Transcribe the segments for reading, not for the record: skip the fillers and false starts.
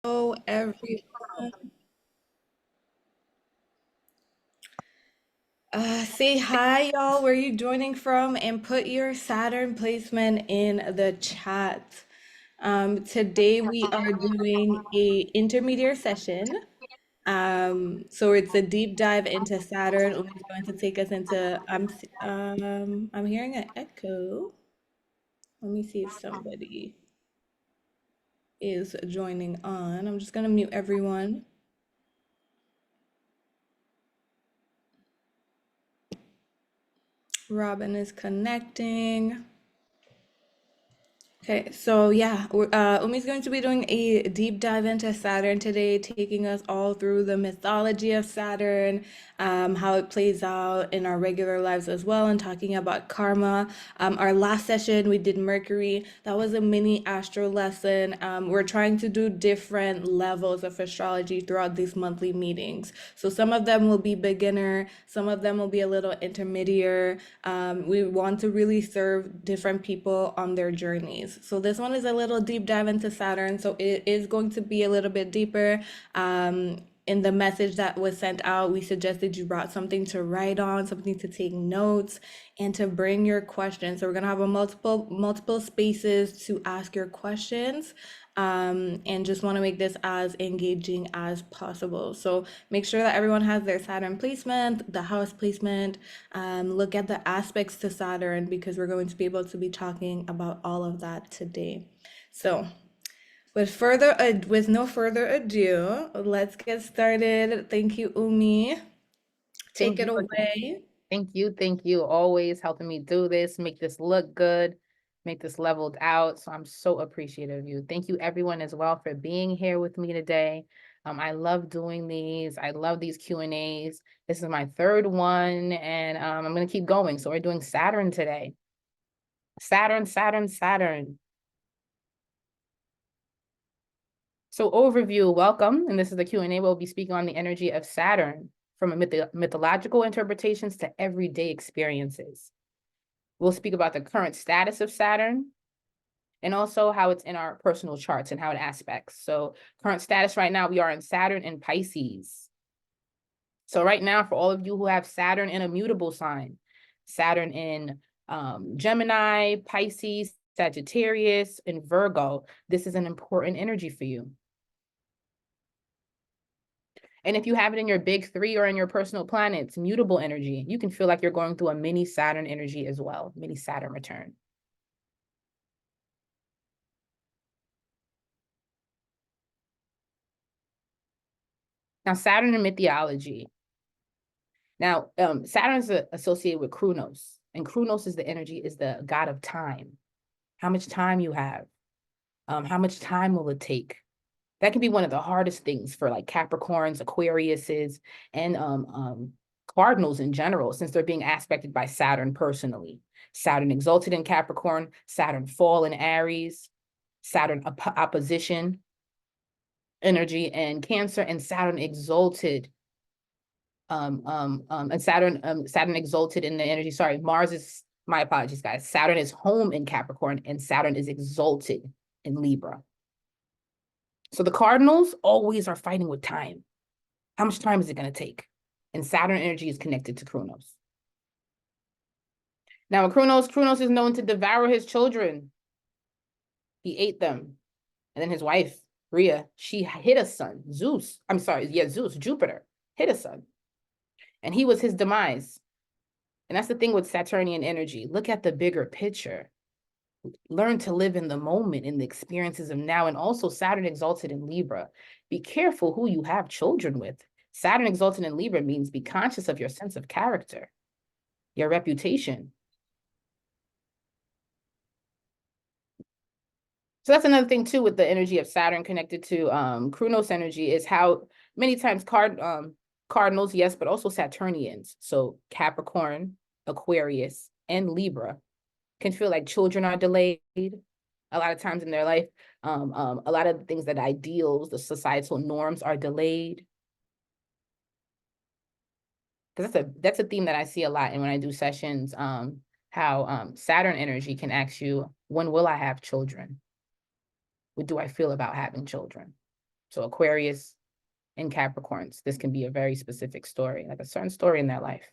Hello, everyone. Say hi, y'all, where you joining from, and put your Saturn placement in the chat. Today we are doing a intermediate session. So it's a deep dive into Saturn. Umi's going to take us into. I'm hearing an echo. Let me see if somebody is joining on. I'm just gonna mute everyone. Robin is connecting. Okay, so yeah, Umi's going to be doing a deep dive into Saturn today, taking us all through the mythology of Saturn, how it plays out in our regular lives as well, and talking about karma. Our last session, we did Mercury. That was a mini astro lesson. We're trying to do different levels of astrology throughout these monthly meetings. So some of them will be beginner, some of them will be a little intermediate. We want to really serve different people on their journeys. So this one is a little deep dive into Saturn. So it is going to be a little bit deeper. In the message that was sent out, we suggested you brought something to write on, something to take notes, and to bring your questions. So we're gonna have a multiple spaces to ask your questions, and just want to make this as engaging as possible. So make sure that everyone has their Saturn placement, the house placement. Look at the aspects to Saturn because we're going to be able to be talking about all of that today. So with no further ado, let's get started. Thank you, Umi. Take Thank it you again. away. Thank you. Thank you. Always helping me do this, make this look good, make this leveled out. So I'm so appreciative of you. Thank you, everyone, as well, for being here with me today. I love doing these. I love these Q&As. This is my third one, and I'm going to keep going. So we're doing Saturn today. Saturn, Saturn, Saturn. So overview, welcome. And this is the Q&A. We'll be speaking on the energy of Saturn from mythological interpretations to everyday experiences. We'll speak about the current status of Saturn and also how it's in our personal charts and how it aspects. So current status right now, we are in Saturn and Pisces. So right now, for all of you who have Saturn in a mutable sign, Saturn in Gemini, Pisces, Sagittarius, and Virgo, this is an important energy for you. And if you have it in your big three or in your personal planets, mutable energy, you can feel like you're going through a mini Saturn energy as well, mini Saturn return. Now, Saturn in mythology. Now, Saturn is associated with Kronos, and Kronos is the energy, is the god of time. How much time you have, how much time will it take? That can be one of the hardest things for like Capricorns, Aquariuses, and Cardinals in general, since they're being aspected by Saturn personally. Saturn exalted in Capricorn, Saturn fall in Aries, Saturn opposition energy in Cancer, and Saturn exalted and Saturn exalted in the energy. Sorry, Mars is, my apologies, guys. Saturn is home in Capricorn and Saturn is exalted in Libra. So the Cardinals always are fighting with time. How much time is it going to take? And Saturn energy is connected to Kronos. Now, Kronos is known to devour his children. He ate them. And then his wife, Rhea, she hit a son, Zeus. I'm sorry, yeah, Zeus, Jupiter, hit a son. And he was his demise. And that's the thing with Saturnian energy. Look at the bigger picture. Learn to live in the moment, in the experiences of now. And also Saturn exalted in Libra. Be careful who you have children with. Saturn exalted in Libra means be conscious of your sense of character, your reputation. So that's another thing too with the energy of Saturn connected to Kronos energy is how many times Cardinals, yes, but also Saturnians. So Capricorn, Aquarius, and Libra can feel like children are delayed a lot of times in their life. A lot of the things that ideals, the societal norms are delayed. Because that's a theme that I see a lot. And when I do sessions, how Saturn energy can ask you, when will I have children? What do I feel about having children? So Aquarius and Capricorns, this can be a very specific story, like a certain story in their life.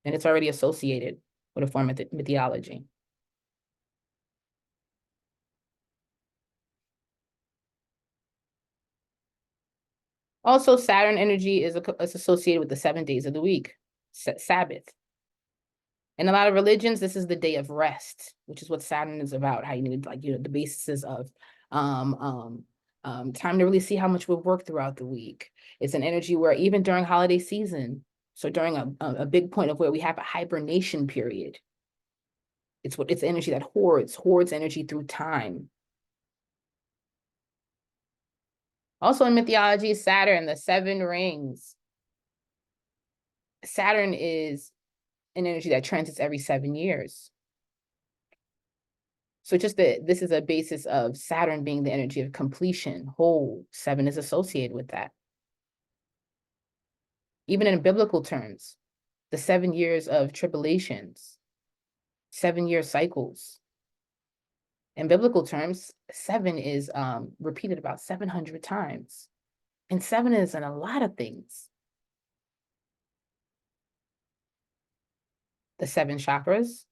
And it's already associated with a form of mythology. Also, Saturn energy is associated with the 7 days of the week, Sabbath. In a lot of religions, this is the day of rest, which is what Saturn is about. How you need, like, the basis of time to really see how much we've worked throughout the week. It's an energy where even during holiday season, so during a big point of where we have a hibernation period, it's energy that hoards energy through time. Also in mythology, Saturn, the 7 rings. Saturn is an energy that transits every 7 years. So just that this is a basis of Saturn being the energy of completion, whole. 7 is associated with that. Even in biblical terms, the 7 years of tribulations, 7-year cycles. In biblical terms, 7 is repeated about 700 times. And 7 is in a lot of things. The 7 chakras,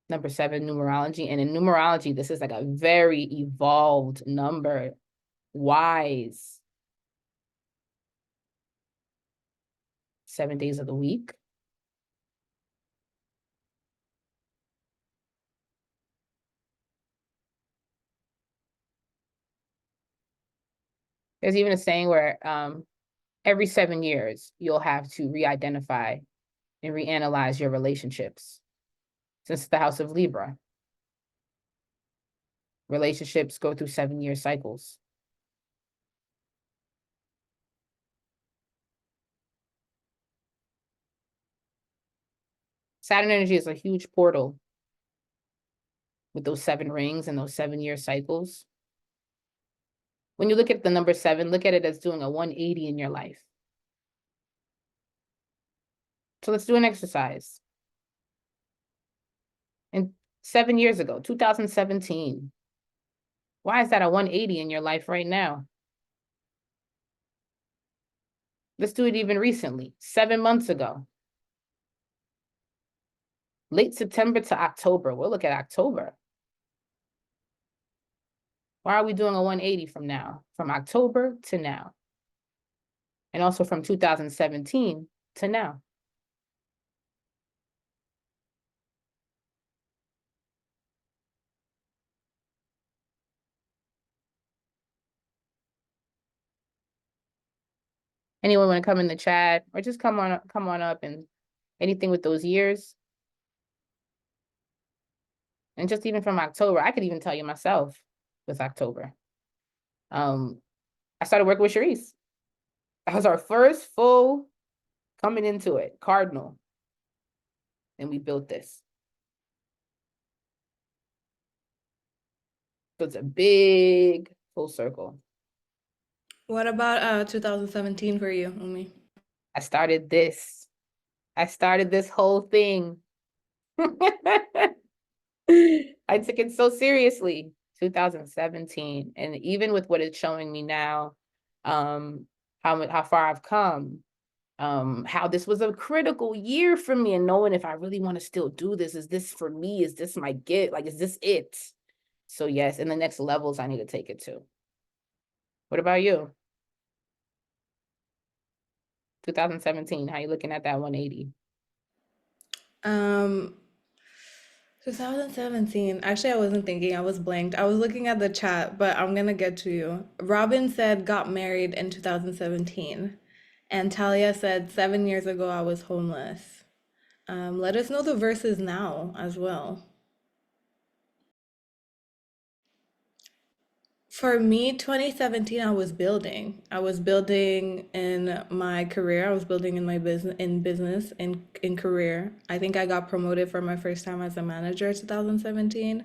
number 7 numerology. And in numerology, this is like a very evolved number, wise. 7 days of the week. There's even a saying where every 7 years, you'll have to re-identify and reanalyze your relationships. Since the house of Libra, relationships go through 7-year cycles. Saturn energy is a huge portal with those 7 rings and those 7-year cycles. When you look at the number 7, look at it as doing a 180 in your life. So let's do an exercise. And 7 years ago, 2017, why is that a 180 in your life right now? Let's do it even recently, 7 months ago. Late September to October. We'll look at October. Why are we doing a 180 from now? From October to now. And also from 2017 to now. Anyone want to come in the chat or just come on up and anything with those years? And just even from October, I could even tell you myself with October. I started working with Sharice. That was our first full coming into it, Cardinal. And we built this. So it's a big full circle. What about 2017 for you, Umi? I started this whole thing. I took it so seriously, 2017. And even with what it's showing me now, how far I've come, how this was a critical year for me, and knowing if I really want to still do this, is this for me? Is this my gift? Like, is this it? So yes, in the next levels, I need to take it to. What about you? 2017, how you looking at that 180? Um, 2017. Actually, I wasn't thinking. I was blanked. I was looking at the chat, but I'm gonna get to you. Robin said got married in 2017, and Talia said 7 years ago I was homeless. Let us know the verses now as well. For me, 2017, I was building. I was building in my career. I was building in my business, in career. I think I got promoted for my first time as a manager 2017.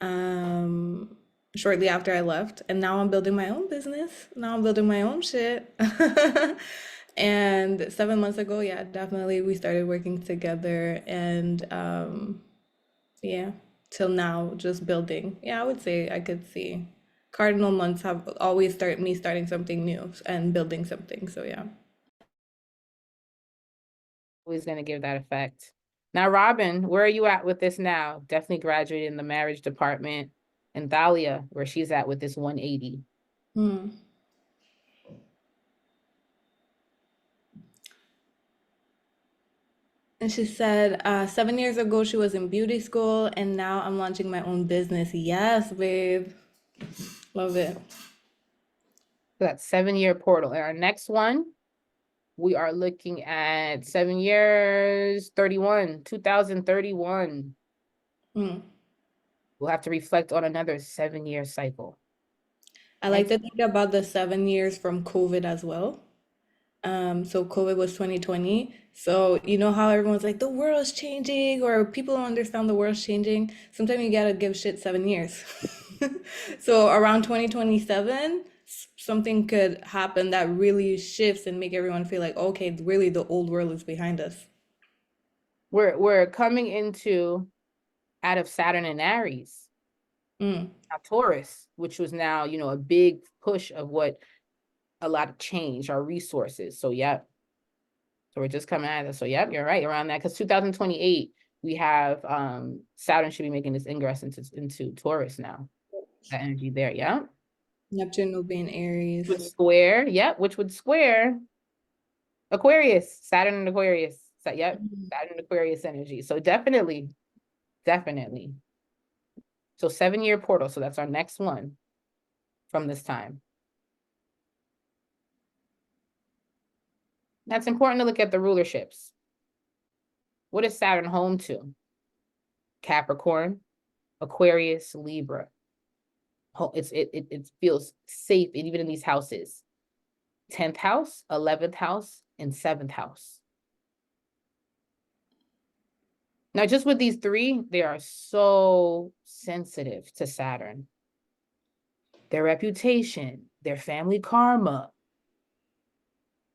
Um, Shortly after I left, and now I'm building my own business. Now I'm building my own shit. And 7 months ago, yeah, definitely we started working together, and yeah, till now just building. Yeah, I would say I could see Cardinal months have always starting something new and building something. So yeah. Always going to give that effect. Now, Robin, where are you at with this now? Definitely graduated in the marriage department. And Thalia, where she's at with this 180. Hmm. And she said, 7 years ago, she was in beauty school, and now I'm launching my own business. Yes, babe. Love it. So that's 7-year portal. And our next one, we are looking at 7 years, 2031. Hmm. We'll have to reflect on another 7-year cycle. I like Next, to think about the 7 years from COVID as well. So COVID was 2020. So you know how everyone's like, the world's changing, or people don't understand the world's changing. Sometimes you gotta give shit 7 years. So around 2027, something could happen that really shifts and make everyone feel like, okay, really the old world is behind us. we're coming into out of Saturn and Aries, Mm. now Taurus, which was now, a big push of what a lot of change, our resources. So, yep. So we're just coming out of this. So, yep, you're right around that. Because 2028, we have Saturn should be making this ingress into Taurus now. That energy there, yeah. Neptune will be in Would Aries. square, yep, which would square Aquarius, Saturn and Aquarius. So, yep, Saturn and Aquarius energy. So definitely. So 7-year portal. So that's our next one from this time. That's important to look at the rulerships. What is Saturn home to? Capricorn, Aquarius, Libra. It feels safe, and even in these houses. 10th house, 11th house, and 7th house. Now, just with these three, they are so sensitive to Saturn. Their reputation, their family karma,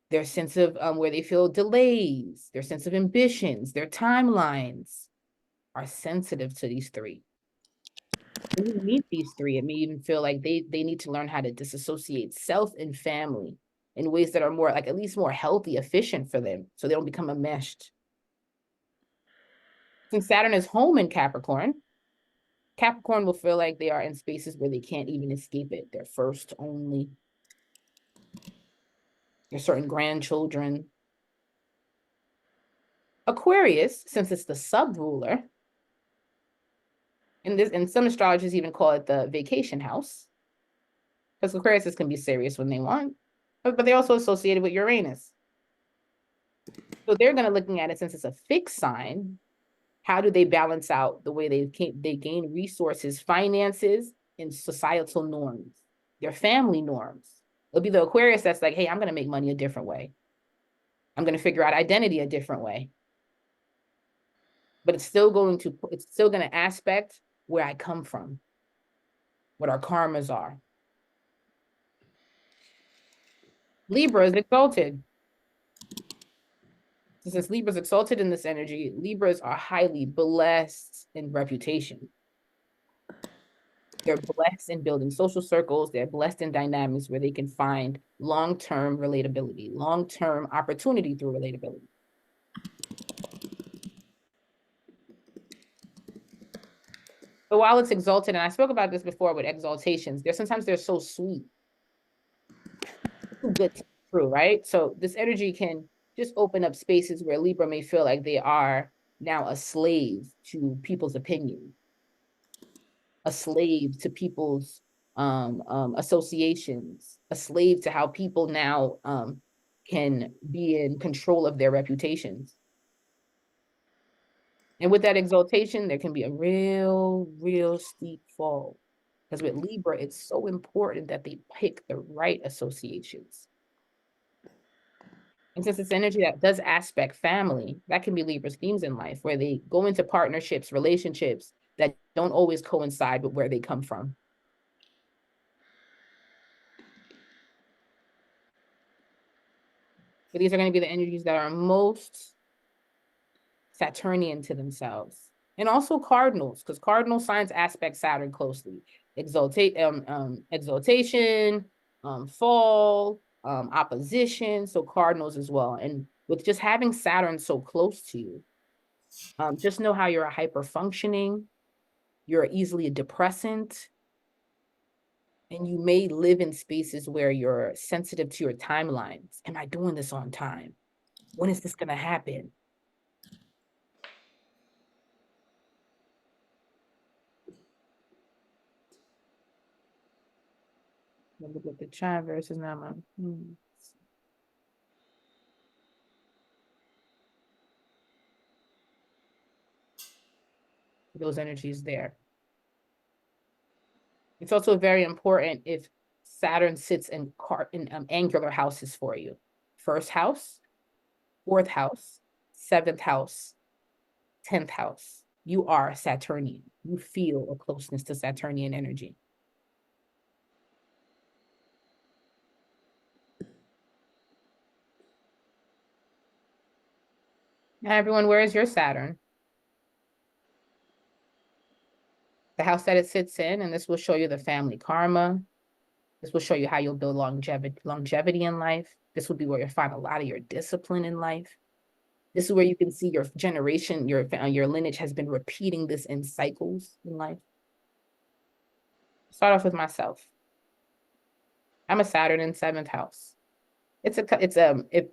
their sense of where they feel delays, their sense of ambitions, their timelines are sensitive to these three. When you meet these three, it may even feel like they need to learn how to disassociate self and family in ways that are more like at least more healthy, efficient for them, so they don't become enmeshed. Since Saturn is home in Capricorn, Capricorn will feel like they are in spaces where they can't even escape it. They're first only. There's certain grandchildren. Aquarius, since it's the sub-ruler, and some astrologers even call it the vacation house, because Aquarius can be serious when they want, but they're also associated with Uranus. So they're going to looking at it since it's a fixed sign. How do they balance out the way they gain resources, finances, and societal norms, their family norms? It'll be the Aquarius that's like, hey, I'm going to make money a different way. I'm going to figure out identity a different way. But it's still going to aspect where I come from, what our karmas are. Libra is exalted. So since Libra is exalted in this energy, Libras are highly blessed in reputation. They're blessed in building social circles. They're blessed in dynamics where they can find long-term relatability, long-term opportunity through relatability. But while it's exalted, and I spoke about this before with exaltations, sometimes they're so sweet, too good to be true, right? So this energy can just open up spaces where Libra may feel like they are now a slave to people's opinion, a slave to people's associations, a slave to how people now can be in control of their reputations. And with that exaltation, there can be a real steep fall. Because with Libra, it's so important that they pick the right associations. And since it's energy that does aspect family, that can be Libra's themes in life, where they go into partnerships, relationships that don't always coincide with where they come from. But these are going to be the energies that are most Saturnian to themselves. And also cardinals, because cardinal signs aspect Saturn closely. exaltation, fall, opposition, so cardinals as well. And with just having Saturn so close to you, just know how you're a hyper functioning, you're easily a depressant, and you may live in spaces where you're sensitive to your timelines. Am I doing this on time? When is this going to happen? Look at the chart versus Nama. Those energies there. It's also very important if Saturn sits in angular houses for you. First house, fourth house, seventh house, 10th house. You are Saturnian. You feel a closeness to Saturnian energy. Now, everyone, where is your Saturn? The house that it sits in, and this will show you the family karma. This will show you how you'll build longevity in life. This will be where you'll find a lot of your discipline in life. This is where you can see your generation, your lineage has been repeating this in cycles in life. Start off with myself. I'm a Saturn in 7th house. If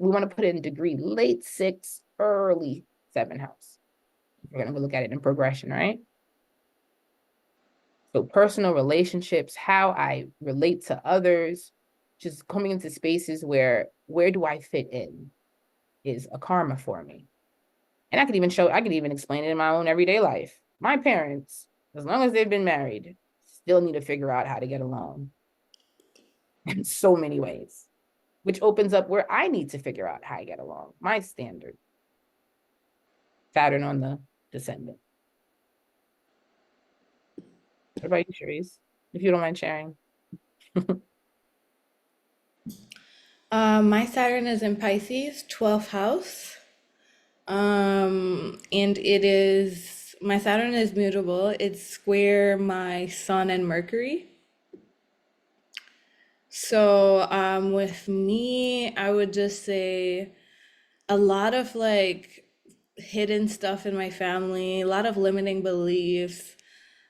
we want to put it in degree, late 6th, early 7th house. We're going to look at it in progression, right? So personal relationships, how I relate to others, just coming into spaces where do I fit in is a karma for me. And I could even explain it in my own everyday life. My parents, as long as they've been married, still need to figure out how to get along in so many ways, which opens up where I need to figure out how to get along, my standard. Saturn on the descendant. What about you, Cherise? If you don't mind sharing. My Saturn is in Pisces, 12th house. And my Saturn is mutable. It's square my Sun and Mercury. So, with me, I would just say a lot of like hidden stuff in my family, a lot of limiting beliefs,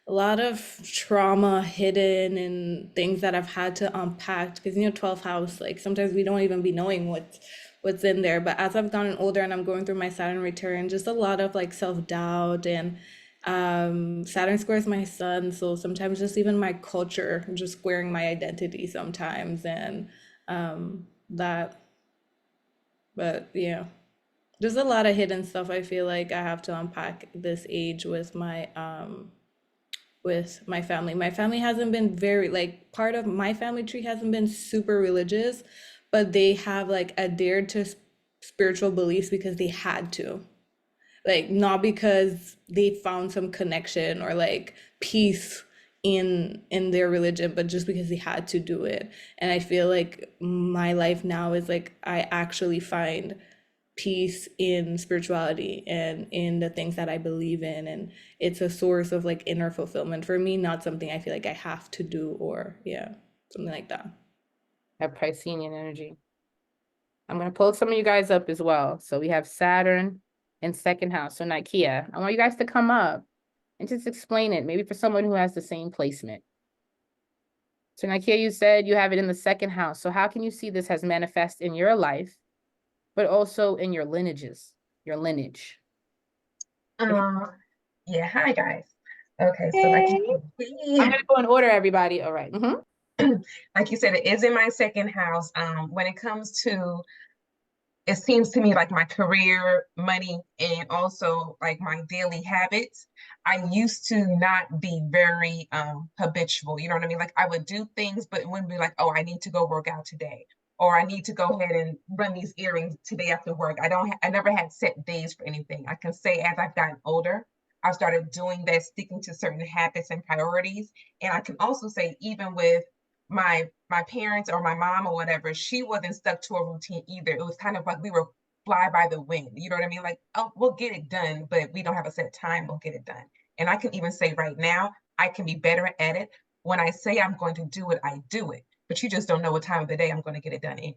a lot of trauma hidden and things that I've had to unpack because 12th house, like sometimes we don't even be knowing what's in there. But as I've gotten older and I'm going through my Saturn return, just a lot of like self-doubt and Saturn squares my sun, so sometimes just even my culture just squaring my identity sometimes and that but yeah. There's a lot of hidden stuff I feel like I have to unpack this age with my family. My family hasn't been very like part of my family tree hasn't been super religious, but they have like adhered to spiritual beliefs because they had to. Like not because they found some connection or like peace in their religion, but just because they had to do it. And I feel like my life now is like I actually find peace in spirituality and in the things that I believe in. And it's a source of like inner fulfillment for me, not something I feel like I have to do or, yeah, something like that. Have Piscean energy. I'm going to pull some of you guys up as well. So we have Saturn in 2nd house. So Nikia, I want you guys to come up and just explain it, maybe for someone who has the same placement. So Nikia, you said you have it in the 2nd house. So how can you see this has manifest in your life, but also in your lineages, your lineage? Um, yeah, hi guys. Okay, so like Hey. you I'm going to go in order, everybody. All right. like you said, it is in my 2nd house. When it comes to it seems to me like my career, money, and also like my daily habits, I used to not be very habitual. You know what I mean? Like I would do things, but it wouldn't be like, oh, I need to go work out today, or I need to go ahead and run these earrings today after work. I never had set days for anything. I can say as I've gotten older, I've started doing that, sticking to certain habits and priorities. And I can also say, even with my parents or my mom or whatever, she wasn't stuck to a routine either. It was kind of like we were fly by the wind. You know what I mean? Like, oh, we'll get it done, but we don't have a set time, we'll get it done. And I can even say right now, I can be better at it, when I say I'm going to do it, I do it. But you just don't know what time of the day I'm going to get it done in.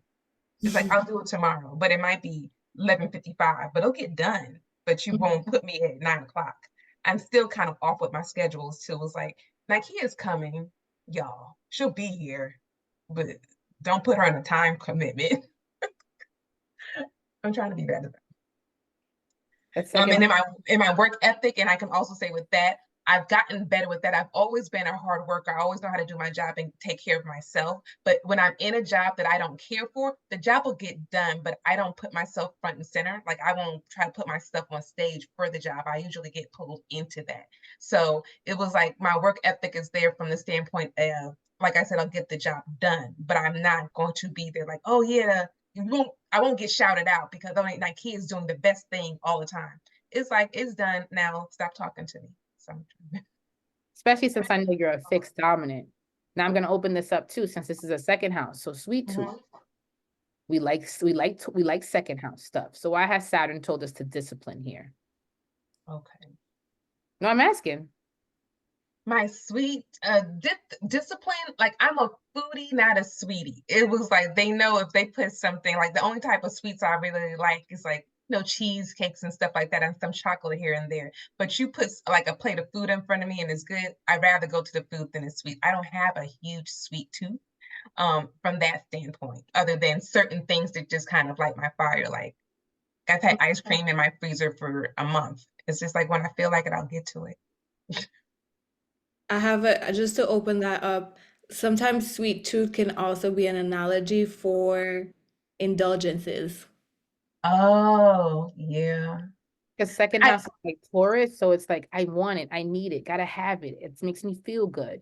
It's like I'll do it tomorrow, but it might be 11:55, but it'll get done. But you won't put me at 9 o'clock. I'm still kind of off with my schedules too. It's like Nikia is coming, y'all. She'll be here, but don't put her on a time commitment. I'm trying to be better. That And second, in my work ethic, and I can also say with that, I've gotten better with that. I've always been a hard worker. I always know how to do my job and take care of myself. But when I'm in a job that I don't care for, the job will get done, but I don't put myself front and center. Like I won't try to put my stuff on stage for the job. I usually get pulled into that. So it was like my work ethic is there from the standpoint of, like I said, I'll get the job done, but I'm not going to be there like, oh yeah, I won't get shouted out because oh, like he is doing the best thing all the time. It's like it's done now. Stop talking to me. So especially since I know you're a fixed dominant. Now I'm going to open this up too, since this is a second house. So sweet tooth. We like second house stuff. So why has Saturn told us to discipline here? Okay. No, I'm asking. My sweet discipline, like I'm a foodie, not a sweetie. It was like they know if they put something like the only type of sweets I really like is like cheesecakes and stuff like that and some chocolate here and there. But you put like a plate of food in front of me and it's good, I'd rather go to the food than the sweet. I don't have a huge sweet tooth from that standpoint, other than certain things that just kind of light my fire. Like I've had ice cream in my freezer for a month. It's just like when I feel like it, I'll get to it. I have a, just to open that up, sometimes sweet tooth can also be an analogy for indulgences. Oh, yeah. Because second I house is like Taurus, so it's like I want it, I need it, gotta have it. It makes me feel good.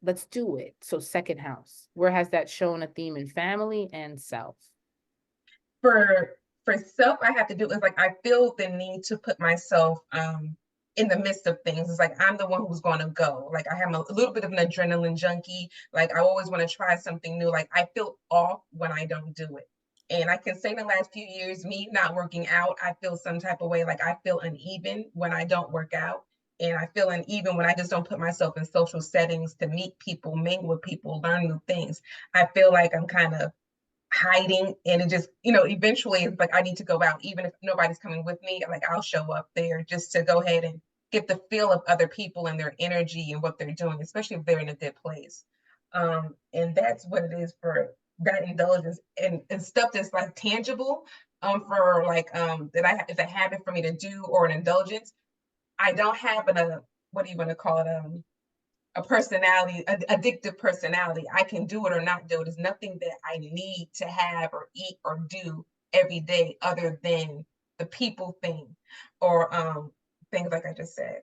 Let's do it. So second house, where has that shown a theme in family and self? for self, I have to do is like I feel the need to put myself in the midst of things. It's like I'm the one who's going to go. Like I am a little bit of an adrenaline junkie. Like I always want to try something new. Like I feel off when I don't do it. And I can say the last few years, me not working out, I feel some type of way. Like I feel uneven when I don't work out. And I feel uneven when I just don't put myself in social settings to meet people, mingle with people, learn new things. I feel like I'm kind of hiding, and it just eventually it's like I need to go out even if nobody's coming with me. Like I'll show up there just to go ahead and get the feel of other people and their energy and what they're doing, especially if they're in a good place. And that's what it is for that indulgence and stuff that's like tangible. For like that it's a habit for me to do or an indulgence. I don't have what do you want to call it, a personality, addictive personality. I can do it or not do it. There's nothing that I need to have or eat or do every day other than the people thing or things like I just said.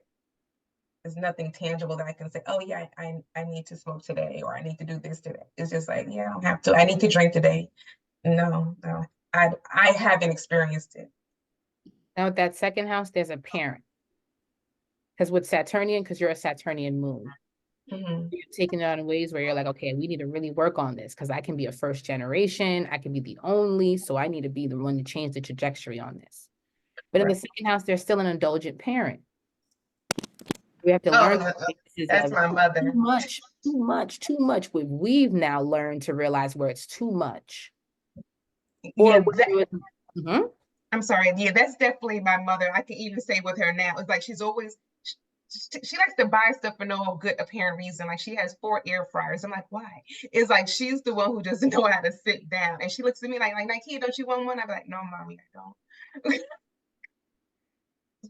There's nothing tangible that I can say, oh yeah, I need to smoke today or I need to do this today. It's just like, yeah, I don't have to. I need to drink today. No. I haven't experienced it. Now with that second house, there's a parent. Because with Saturnian, because you're a Saturnian moon, you're taking it on ways where you're like, okay, we need to really work on this because I can be a first generation, I can be the only, so I need to be the one to change the trajectory on this. But in the second house, there's still an indulgent parent. We have to learn That's my mother. Too much. We've now learned to realize where it's too much. Yeah, I'm sorry. Yeah, that's definitely my mother. I can even say with her now, it's like she's always she likes to buy stuff for no good apparent reason. Like she has 4 air fryers. I'm like, why? It's like she's the one who doesn't know how to sit down. And she looks at me like Nike, don't you want one? I'm like, no, mommy, I don't.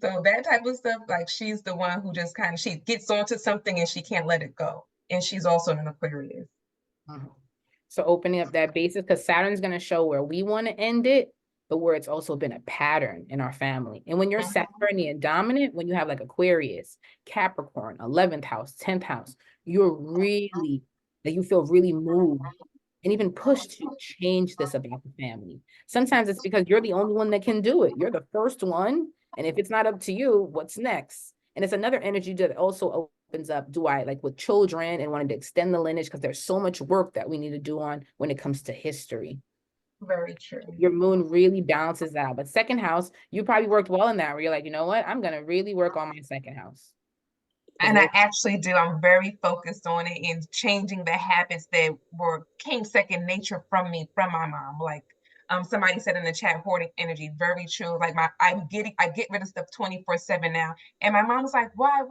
So that type of stuff, like she's the one who just kind of she gets onto something and she can't let it go. And she's also an Aquarius. So opening up that basis, because Saturn's going to show where we want to end it, but where it's also been a pattern in our family. And when you're Saturnian dominant, when you have like Aquarius, Capricorn, 11th house, 10th house, you're really, that you feel really moved and even pushed to change this about the family. Sometimes it's because you're the only one that can do it. You're the first one. And if it's not up to you, what's next? And it's another energy that also opens up, do I like with children and wanting to extend the lineage, because there's so much work that we need to do on when it comes to history. Very true. Your moon really balances out. But second house, you probably worked well in that where you're like, you know what? I'm going to really work on my second house. It's And I very, actually do. I'm very focused on it and changing the habits that came second nature from me, from my mom. Like somebody said in the chat, hoarding energy, very true. Like I get rid of stuff 24/7 now. And my mom's like, why?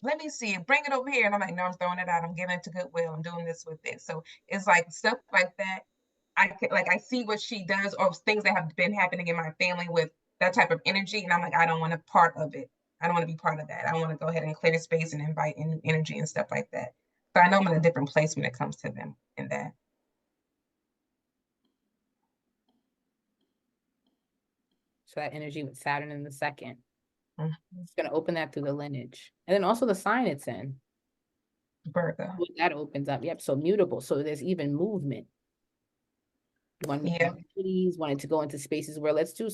Let me see it, bring it over here. And I'm like, no, I'm throwing it out. I'm giving it to Goodwill. I'm doing this with it. So it's like stuff like that. I see what she does or things that have been happening in my family with that type of energy, and I'm like, I don't want a part of it. I don't want to be part of that. I want to go ahead and clear the space and invite in new energy and stuff like that. So I know I'm in a different place when it comes to them in that. so that energy with Saturn in the second. Mhm. It's going to open that through the lineage. And then also the sign it's in. Virgo. That opens up. Yep. So mutable. So there's even movement. You want to make Yeah. activities, wanted to go into spaces where let's do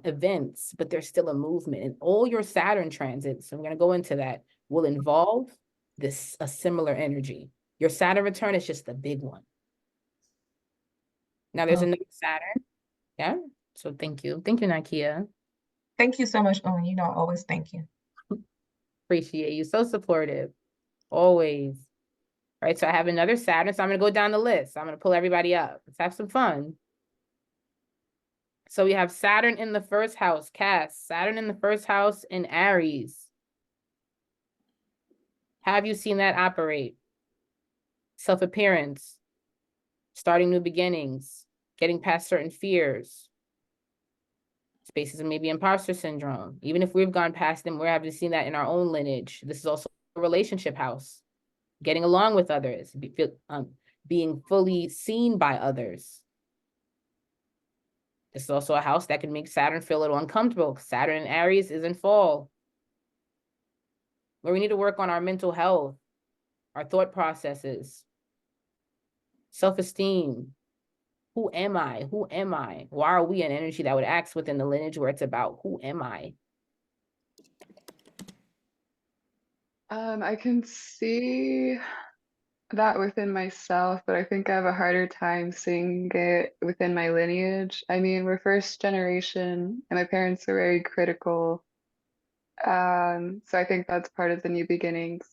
events, but there's still a movement. And all your Saturn transits, I'm going to go into that, will involve a similar energy. Your Saturn return is just the big one. Now there's Oh, another Saturn. Yeah. So thank you. Thank you, Nakia. thank you so much. Oh, you know, always thank you. Appreciate you. So supportive. Always. All right. So I have another Saturn. So I'm going to go down the list. I'm going to pull everybody up. Let's have some fun. So we have Saturn in the first house, Cass. Saturn in the first house in Aries. Have you seen that operate? Self-appearance, starting new beginnings, getting past certain fears, spaces of maybe imposter syndrome. Even if we've gone past them, we're having seen that in our own lineage. This is also a relationship house, getting along with others, being fully seen by others. This is also a house that can make Saturn feel a little uncomfortable. Saturn in Aries is in fall, where we need to work on our mental health, our thought processes, self-esteem. Who am I? Who am I? Why are we an energy that would act within the lineage where it's about who am I? I can see that within myself, but I think I have a harder time seeing it within my lineage. I mean, we're first generation, and my parents are very critical. So I think that's part of the new beginnings.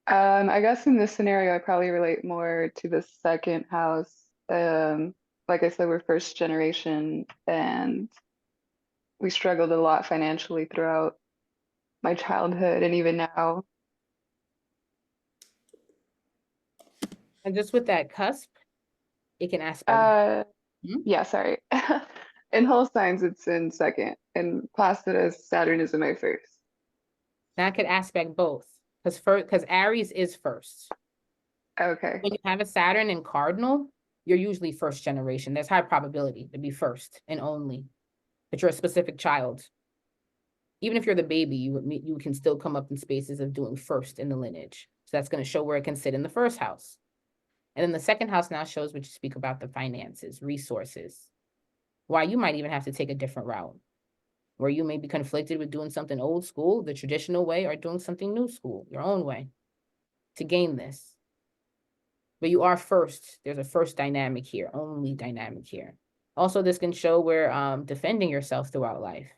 I guess in this scenario, I probably relate more to the second house. Like I said, we're first generation, and we struggled a lot financially throughout my childhood and even now. And just with that cusp, it can aspect. Uh, Hmm? yeah, sorry. In whole signs, it's in second, and Placidus, Saturn is in my first. That could aspect both. Because Aries is first. Okay. When you have a Saturn in Cardinal, you're usually first generation. There's high probability to be first and only. But you're a specific child. Even if you're the baby, you can still come up in spaces of doing first in the lineage. So that's going to show where it can sit in the first house. And then the second house now shows what you speak about the finances, resources. Why you might even have to take a different route, where you may be conflicted with doing something old school, the traditional way, or doing something new school, your own way, to gain this. But you are first. There's a first dynamic here, only dynamic here. Also, this can show where defending yourself throughout life.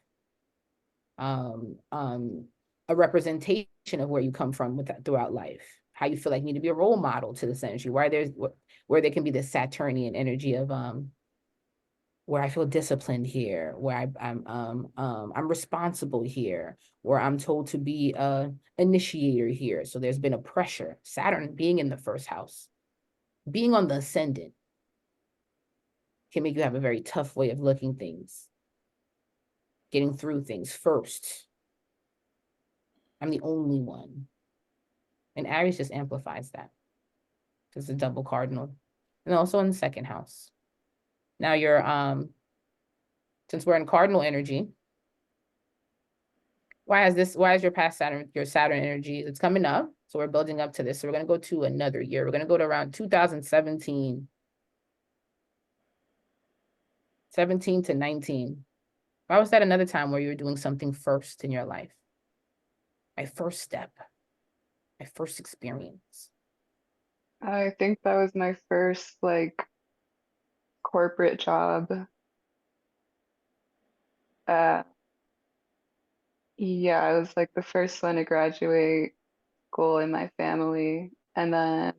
A representation of where you come from throughout life, how you feel like you need to be a role model to this energy, where there can be this Saturnian energy of where I feel disciplined here, where I'm responsible here, where I'm told to be a initiator here. So there's been a pressure. Saturn being in the first house, being on the ascendant, can make you have a very tough way of looking things, getting through things first. I'm the only one. And Aries just amplifies that. It's a double cardinal. And also in the second house. Now you're since we're in cardinal energy, why is your past Saturn, your Saturn energy, it's coming up. So we're building up to this. So we're gonna go to another year. We're gonna go to around 2017. 17 to 19. Why was that another time where you were doing something first in your life? My first step, my first experience. I think that was my first like corporate job. Uh, Yeah, I was like the first one to graduate school in my family. And then,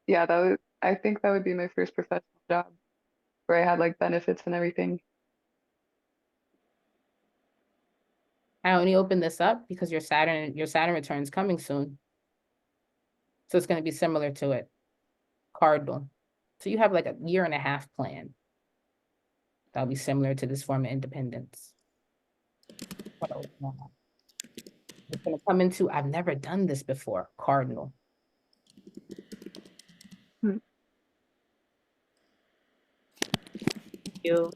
yeah, I think that would be my first professional job where I had like benefits and everything. I only opened this up because your Saturn return is coming soon. So it's going to be similar to it. Cardinal. So you have like a year and a half plan. That'll be similar to this form of independence. What else? It's going to come into, I've never done this before, cardinal. Hmm. Thank you.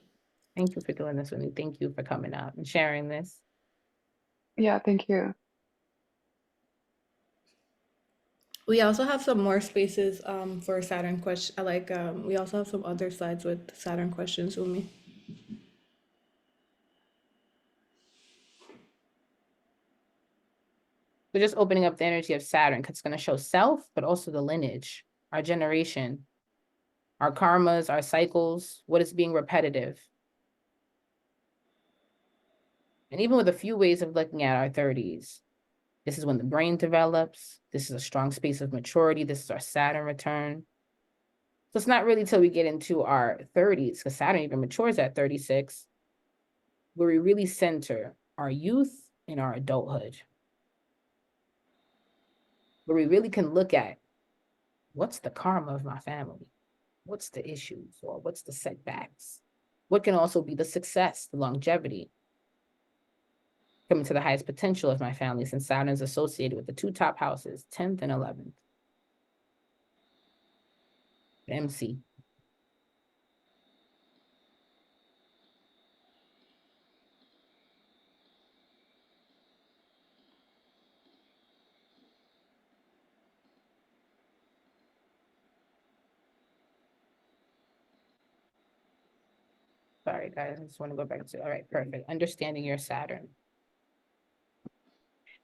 Thank you for doing this with me. Thank you for coming out and sharing this. Yeah, thank you. We also have some more spaces for Saturn question. Like we also have some other slides with Saturn questions, Umi. We're just opening up the energy of Saturn because it's going to show self, but also the lineage, our generation, our karmas, our cycles, what is being repetitive. And even with a few ways of looking at our 30s, this is when the brain develops. This is a strong space of maturity. This is our Saturn return. So it's not really till we get into our 30s, because Saturn even matures at 36, where we really center our youth and our adulthood, where we really can look at what's the karma of my family? What's the issues or what's the setbacks? What can also be the success, the longevity? Coming to the highest potential of my family, since Saturn is associated with the two top houses, 10th and 11th. The MC. Sorry, guys, I just want to go back to, all right, perfect. Understanding your Saturn.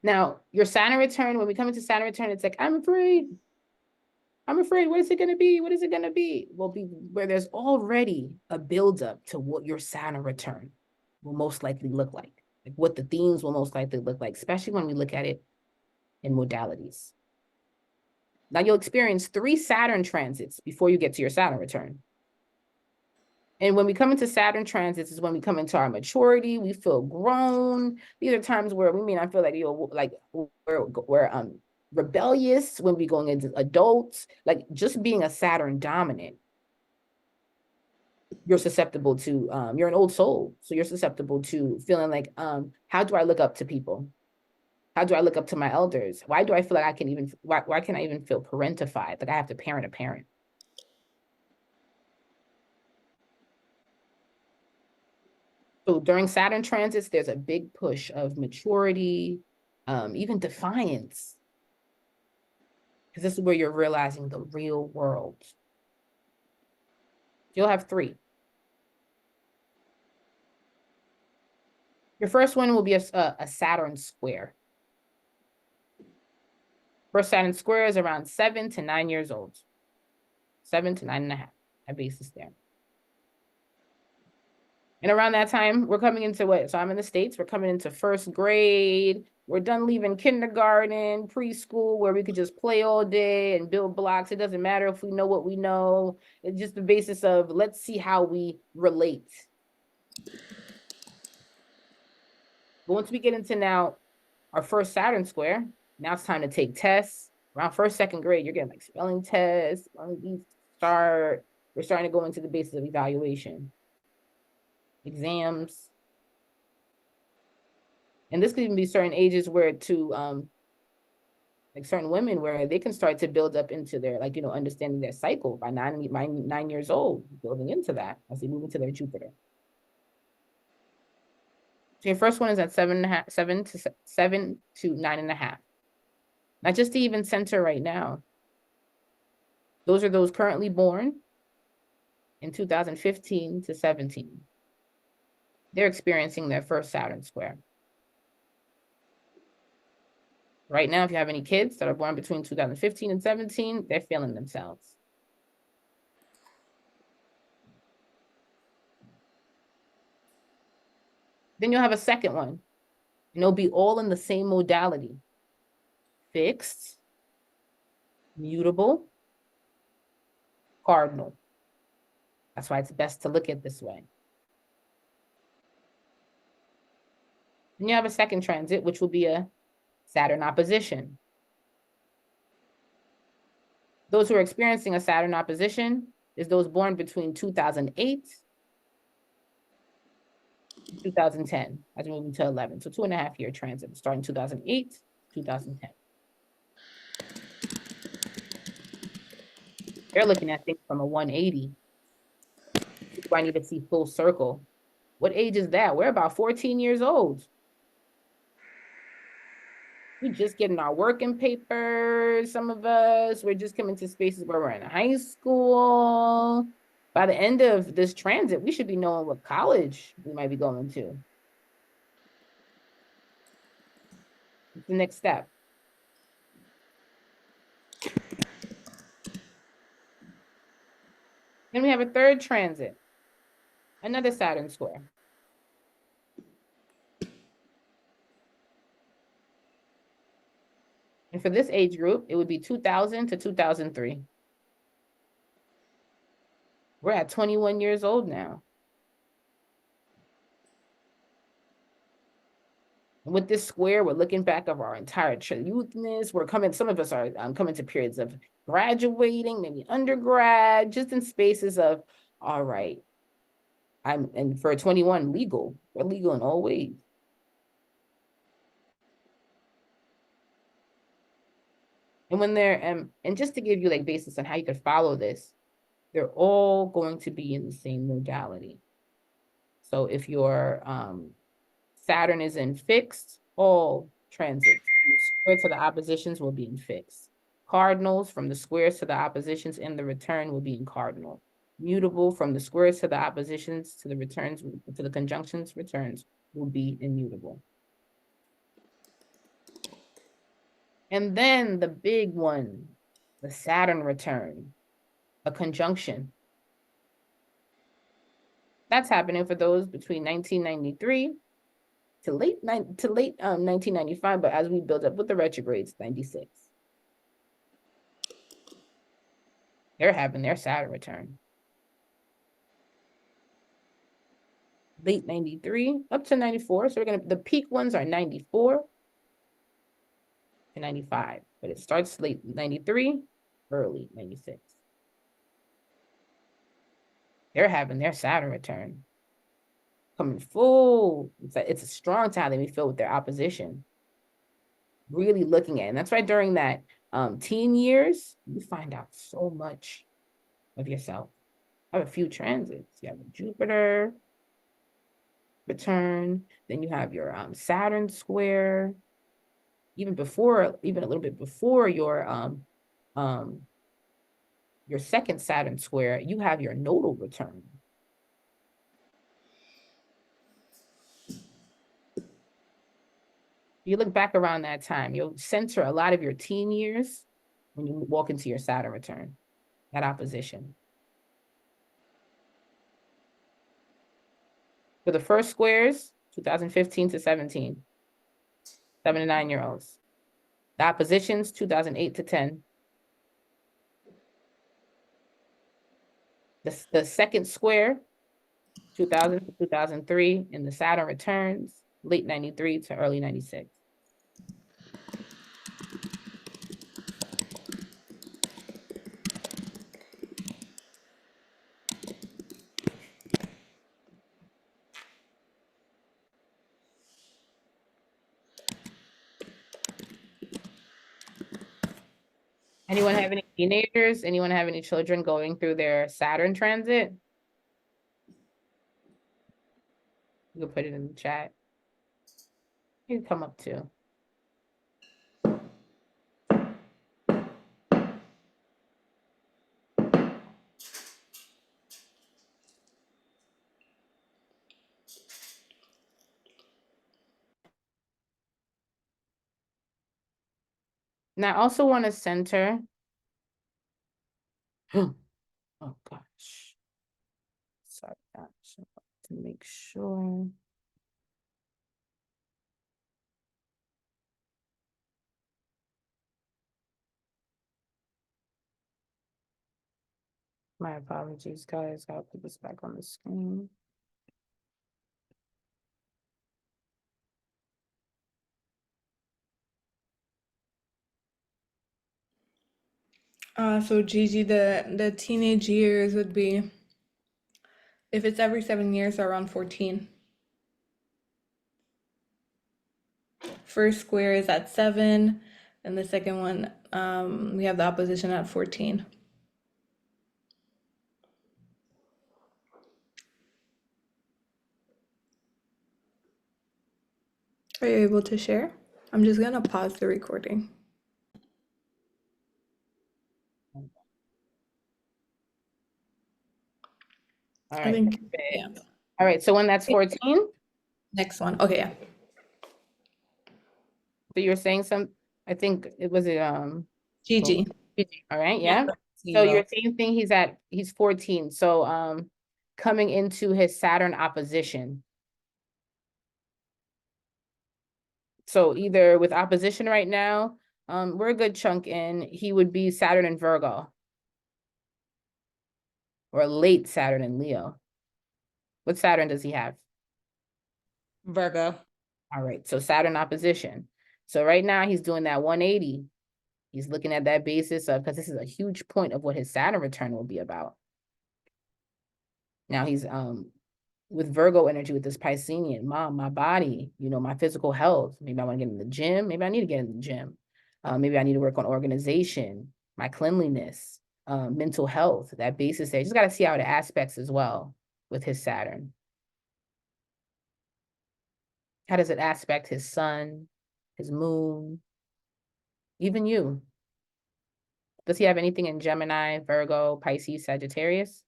Now, your Saturn return, when we come into Saturn return, it's like, I'm afraid. I'm afraid, what is it going to be? What is it going to be? Will be where there's already a buildup to what your Saturn return will most likely look like what the themes will most likely look like, especially when we look at it in modalities. Now, you'll experience 3 Saturn transits before you get to your Saturn return. And when we come into Saturn transits is when we come into our maturity. We feel grown. These are times where we may not feel like we're rebellious when we're going into adults. Like just being a Saturn dominant, you're susceptible to you're an old soul, so you're susceptible to feeling like how do I look up to people? How do I look up to my elders? Why do I feel like I can even why can I even feel parentified? Like I have to parent a parent. So during Saturn transits, there's a big push of maturity, even defiance. Because this is where you're realizing the real world. You'll have 3. Your first one will be a Saturn Square. First Saturn Square is around 7 to 9 years old. 7 to 9.5, at basis there. And around that time, we're coming into what? So I'm in the States, we're coming into 1st grade. We're done leaving kindergarten, preschool, where we could just play all day and build blocks. It doesn't matter if we know what we know. It's just the basis of let's see how we relate. But once we get into now our first Saturn Square, now it's time to take tests. Around 1st, 2nd grade, you're getting like spelling tests. We're starting to go into the basis of evaluation. Exams. And this could even be certain ages where like certain women where they can start to build up into their, like, understanding their cycle by 9 years old, building into that as they move into their Jupiter. So your first one is at 7 to 9.5. Not just to even center right now. Those are those currently born in 2015 to 17. They're experiencing their first Saturn Square. Right now, if you have any kids that are born between 2015 and 17, they're feeling themselves. Then you'll have a second one And they'll be all in the same modality. Fixed, mutable, cardinal. That's why it's best to look at this way. And you have a second transit, which will be a Saturn opposition. Those who are experiencing a Saturn opposition is those born between 2008 and 2010, as we move into 11. So 2.5-year transit, starting 2008, 2010. They're looking at things from a 180. I need to see full circle. What age is that? We're about 14 years old. We're just getting our working papers, some of us. We're just coming to spaces where we're in high school. By the end of this transit, we should be knowing what college we might be going to. What's the next step? Then we have a third transit, another Saturn square. And for this age group, it would be 2000 to 2003. We're at 21 years old now. And with this square, we're looking back of our entire youthness. We're coming, some of us are coming to periods of graduating, maybe undergrad, just in spaces of, all right, and for 21, legal. We're legal in all ways. And when they're, and just to give you like basis on how you could follow this, they're all going to be in the same modality. So if your Saturn is in fixed, all transits from the square to the oppositions will be in fixed. Cardinals from the squares to the oppositions in the return will be in cardinal. Mutable from the squares to the oppositions to the returns, to the conjunctions returns will be immutable. And then the big one, the Saturn return, a conjunction. That's happening for those between 1993 to late 1995, but as we build up with the retrogrades, 96. They're having their Saturn return. Late 93 up to 94. So the peak ones are 94 to 95, but it starts late 93, early 96. They're having their Saturn return. Coming full. It's a strong time that we feel with their opposition. Really looking at it. And that's why during that teen years, you find out so much of yourself. I have a few transits. You have a Jupiter return, then you have your Saturn square. Even a little bit before your second Saturn square, you have your natal return. You look back around that time, you'll center a lot of your teen years when you walk into your Saturn return, that opposition. For the first squares, 2015 to 17, 7 to 9-year-olds. The oppositions, 2008 to 10. The second square, 2000 to 2003, and the Saturn returns, late 93 to early 96. Anyone have any teenagers? Anyone have any children going through their Saturn transit? You can put it in the chat. You can come up too. Now, I also want to center. Oh gosh. Sorry, to make sure. My apologies, guys. I'll put this back on the screen. So Gigi, the teenage years would be, if it's every 7 years, around 14. First square is at 7, and the second one, we have the opposition at 14. Are you able to share? I'm just gonna pause the recording. All I right. think, perfect. yeah. All right. So when that's 14, Next one. Okay, yeah. so you're saying I think it was Gigi. all right, yeah. So your same thing, he's 14. So coming into his Saturn opposition. So either with opposition right now, we're a good chunk in, he would be Saturn in Virgo. Or late Saturn in Leo. What Saturn does he have? Virgo. All right, so Saturn opposition. So right now he's doing that 180. He's looking at that basis of, because this is a huge point of what his Saturn return will be about. Now he's with Virgo energy with this Piscean, my body, my physical health. Maybe I want to get in the gym. Maybe I need to get in the gym. Maybe I need to work on organization, my cleanliness, mental health, that basis there. You just got to see how it aspects as well with his Saturn. How does it aspect his sun, his moon, even you? Does he have anything in Gemini, Virgo, Pisces, Sagittarius?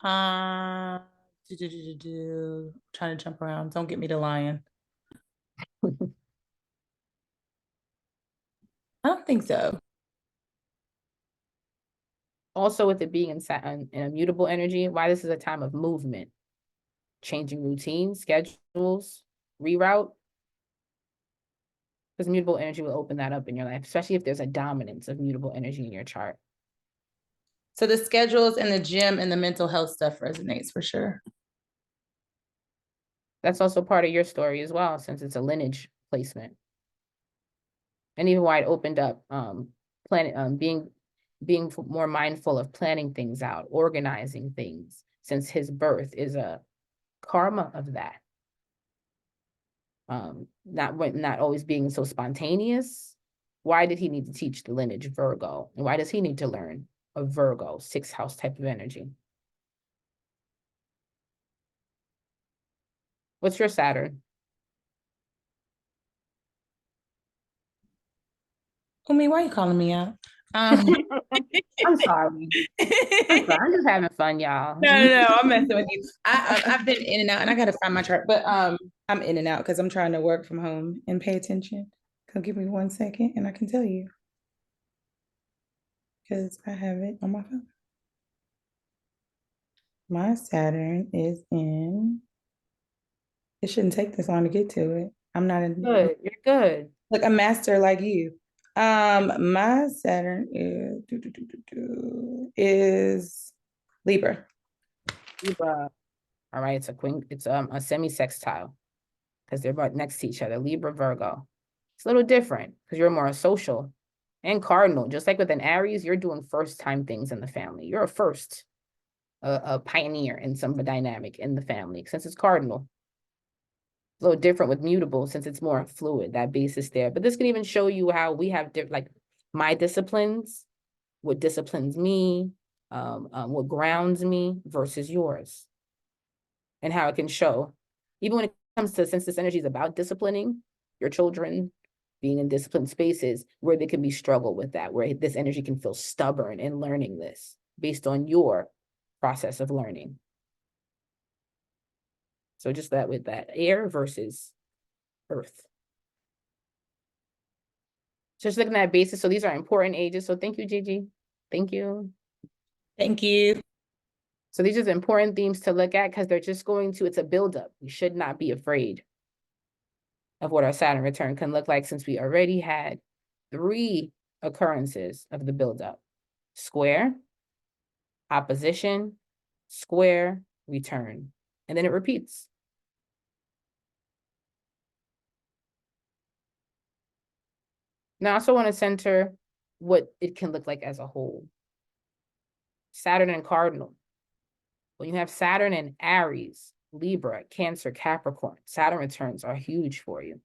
Trying to jump around. Don't get me to lying. I don't think so. Also, with it being in Saturn in a mutable energy, why this is a time of movement, changing routines, schedules, reroute. Because mutable energy will open that up in your life, especially if there's a dominance of mutable energy in your chart. So the schedules and the gym and the mental health stuff resonates for sure. That's also part of your story as well, since it's a lineage placement. And even why it opened up, being more mindful of planning things out, organizing things, since his birth is a karma of that. Not always being so spontaneous. Why did he need to teach the lineage Virgo? And why does he need to learn a Virgo 6th house type of energy? What's your Saturn? Umi, why are you calling me out? I'm sorry. I'm just having fun, y'all. No, I'm messing with you. I've been in and out, and I gotta find my chart, but I'm in and out because I'm trying to work from home and pay attention. So give me 1 second, and I can tell you because I have it on my phone. My Saturn is in. It shouldn't take this long to get to it. I'm not in. Good. You're good. Like a master like you. My Saturn is Libra. Libra. All right, it's a semi-sextile because they're right next to each other. Libra, Virgo. It's a little different because you're more social and cardinal. Just like with an Aries, you're doing first time things in the family. You're a pioneer in some dynamic in the family since it's cardinal. A little different with mutable since it's more fluid, that basis there. But this can even show you how we have like my disciplines, what disciplines me, what grounds me versus yours. And how it can show, even when it comes to, since this energy is about disciplining your children, being in disciplined spaces where they can be struggle with that, where this energy can feel stubborn in learning this based on your process of learning. So just that with that air versus earth. Just looking at that basis. So these are important ages. So thank you, Gigi. Thank you. Thank you. So these are the important themes to look at because they're just going to, it's a buildup. We should not be afraid of what our Saturn return can look like since we already had 3 occurrences of the buildup. Square, opposition, square, return. And then it repeats. Now I also want to center what it can look like as a whole. Saturn and Cardinal. When you have Saturn in Aries, Libra, Cancer, Capricorn, Saturn returns are huge for you.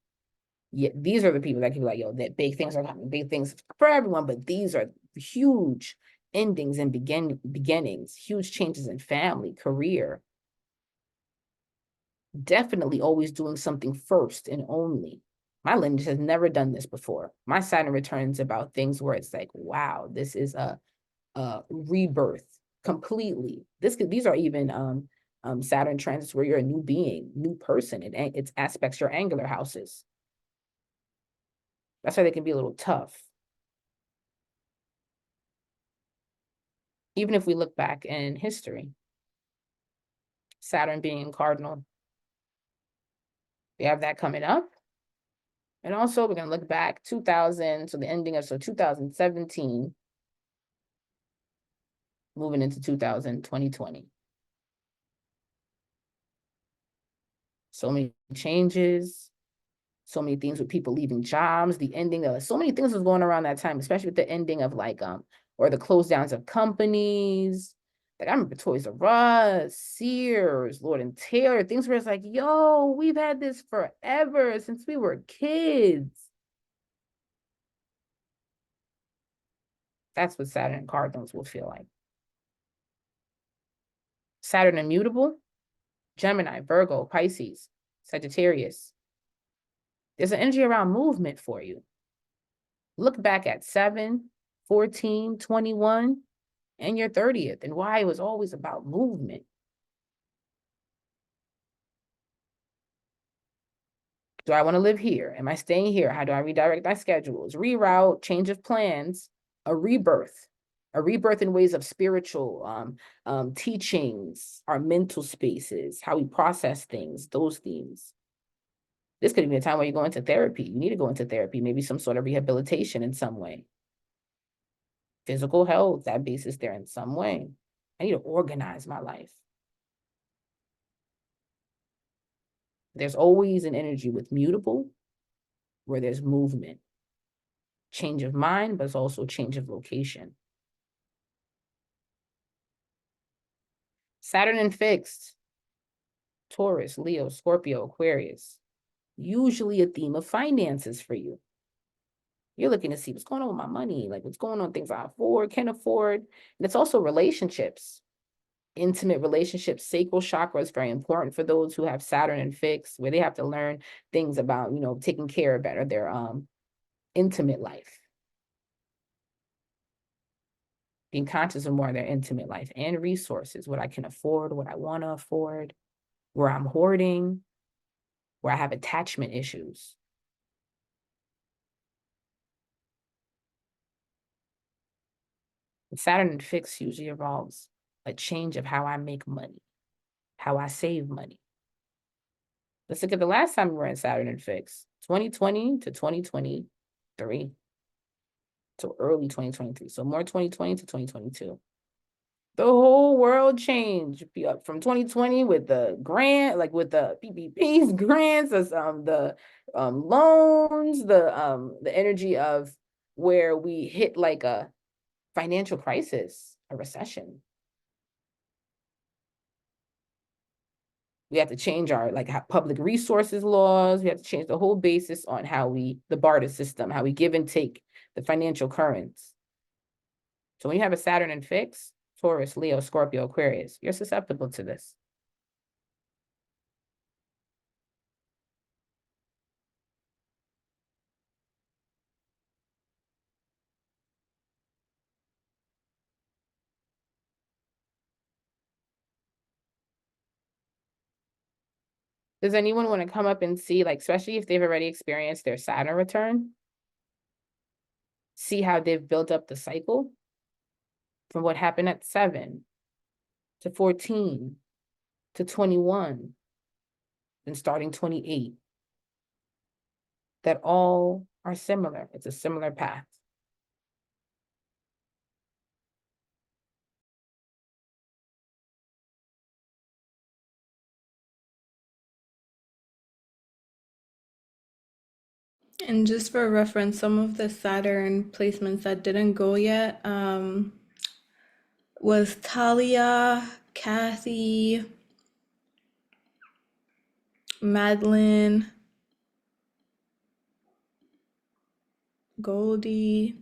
Yeah, these are the people that can be like, yo, that big things are coming, big things for everyone, but these are huge endings and beginnings, huge changes in family, career. Definitely always doing something first and only. My lineage has never done this before. My Saturn returns about things where it's like, wow, this is a rebirth completely. These are even Saturn transits where you're a new being, new person. It aspects your angular houses. That's why they can be a little tough. Even if we look back in history, Saturn being in Cardinal, we have that coming up. And also we're going to look back 2000, so the ending of 2017, moving into 2020. So many changes, so many things with people leaving jobs, the ending of so many things was going around that time, especially with the ending of or the close downs of companies. Like I remember Toys R Us, Sears, Lord and Taylor, things where it's like, yo, we've had this forever since we were kids. That's what Saturn and Cardinals will feel like. Saturn and Mutable, Gemini, Virgo, Pisces, Sagittarius. There's an energy around movement for you. Look back at 7, 14, 21, and your 30th, and why it was always about movement. Do I want to live here? Am I staying here? How do I redirect my schedules? Reroute, change of plans, a rebirth in ways of spiritual teachings, our mental spaces, how we process things, those themes. This could be a time where you go into therapy. You need to go into therapy, maybe some sort of rehabilitation in some way. Physical health, that basis there in some way. I need to organize my life. There's always an energy with mutable where there's movement. Change of mind, but it's also change of location. Saturn in fixed. Taurus, Leo, Scorpio, Aquarius. Usually a theme of finances for you. You're looking to see what's going on with my money, like what's going on, things I afford, can afford. And it's also relationships, intimate relationships. Sacral chakra is very important for those who have Saturn in fixed, where they have to learn things about, taking care of better their intimate life. Being conscious of more of their intimate life and resources, what I can afford, what I want to afford, where I'm hoarding, where I have attachment issues. Saturn in fixed usually involves a change of how I make money, how I save money. Let's look at the last time we were in Saturn in fixed, 2020 to 2023. So early 2023. So more 2020 to 2022. The whole world changed from 2020 with the grant, like with the PPPs, grants, the loans, the energy of where we hit like a financial crisis, a recession. We have to change our public resources laws. We have to change the whole basis on how the barter system, how we give and take the financial currents. So when you have a Saturn in fixed, Taurus, Leo, Scorpio, Aquarius, you're susceptible to this. Does anyone want to come up and see, especially if they've already experienced their Saturn return, see how they've built up the cycle from what happened at 7 to 14 to 21, then starting 28, that all are similar. It's a similar path. And just for reference, some of the Saturn placements that didn't go yet was Talia, Kathy, Madeline, Goldie.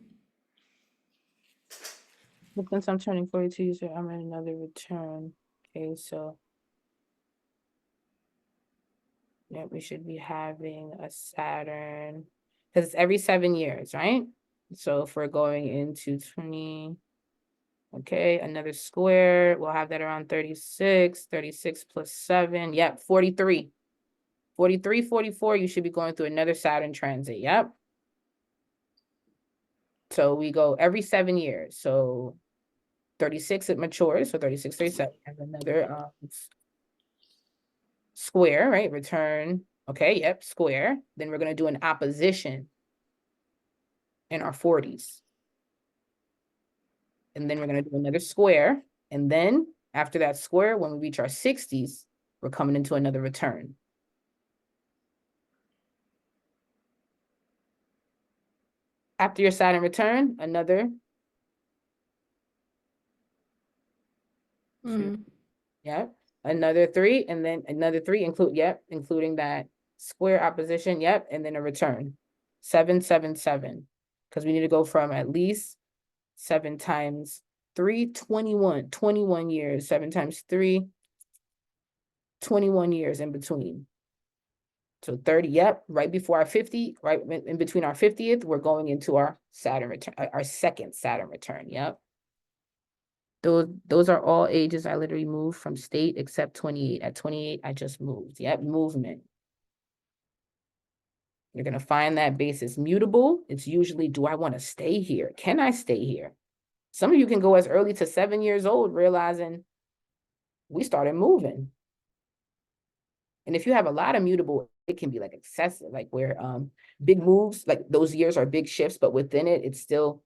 But since I'm turning 42, so I'm in another return. Okay, so yeah, we should be having a Saturn because it's every 7 years, right? So if we're going into 20, okay, another square, we'll have that around 36, 36 plus 7, yep, 43. 43, 44, you should be going through another Saturn transit, yep. So we go every 7 years. So 36, it matures, so 36, 37, have another square, right? Return, okay, yep, square. Then we're going to do an opposition in our 40s. And then we're going to do another square. And then after that square, when we reach our 60s, we're coming into another return. After your Saturn return, another two, yep, another 3, and then another 3, including that square opposition, yep, and then a return. 7, 7, 7. Because we need to go from at least 7 times 3, 21, 21 years, 7 times 3, 21 years in between. So 30, yep, right before our 50, right in between our 50th, we're going into our Saturn return, our second Saturn return, yep. Those are all ages I literally moved from state except 28. At 28, I just moved, yep, movement. You're gonna find that base is mutable. It's usually, do I wanna stay here? Can I stay here? Some of you can go as early to 7 years old, realizing we started moving. And if you have a lot of mutable, it can be like excessive, like where big moves, like those years are big shifts, but within it, it's still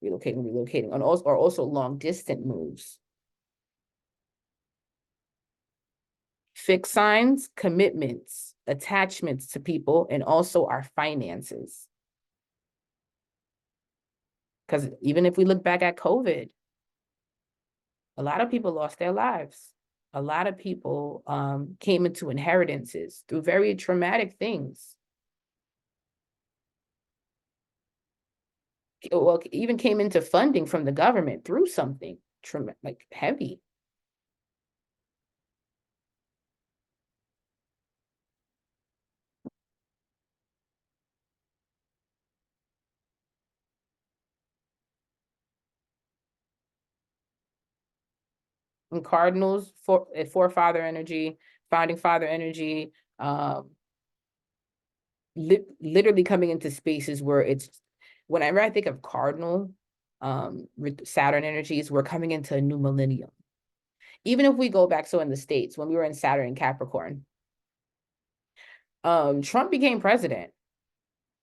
relocating, and also long distant moves. Fixed signs, commitments, attachments to people, and also our finances. Because even if we look back at COVID, a lot of people lost their lives. A lot of people came into inheritances through very traumatic things. Well, even came into funding from the government through something like heavy. And cardinals, forefather energy, founding father energy, literally coming into spaces where it's, whenever I think of cardinal Saturn energies, we're coming into a new millennium. Even if we go back, so in the States, when we were in Saturn and Capricorn, Trump became president.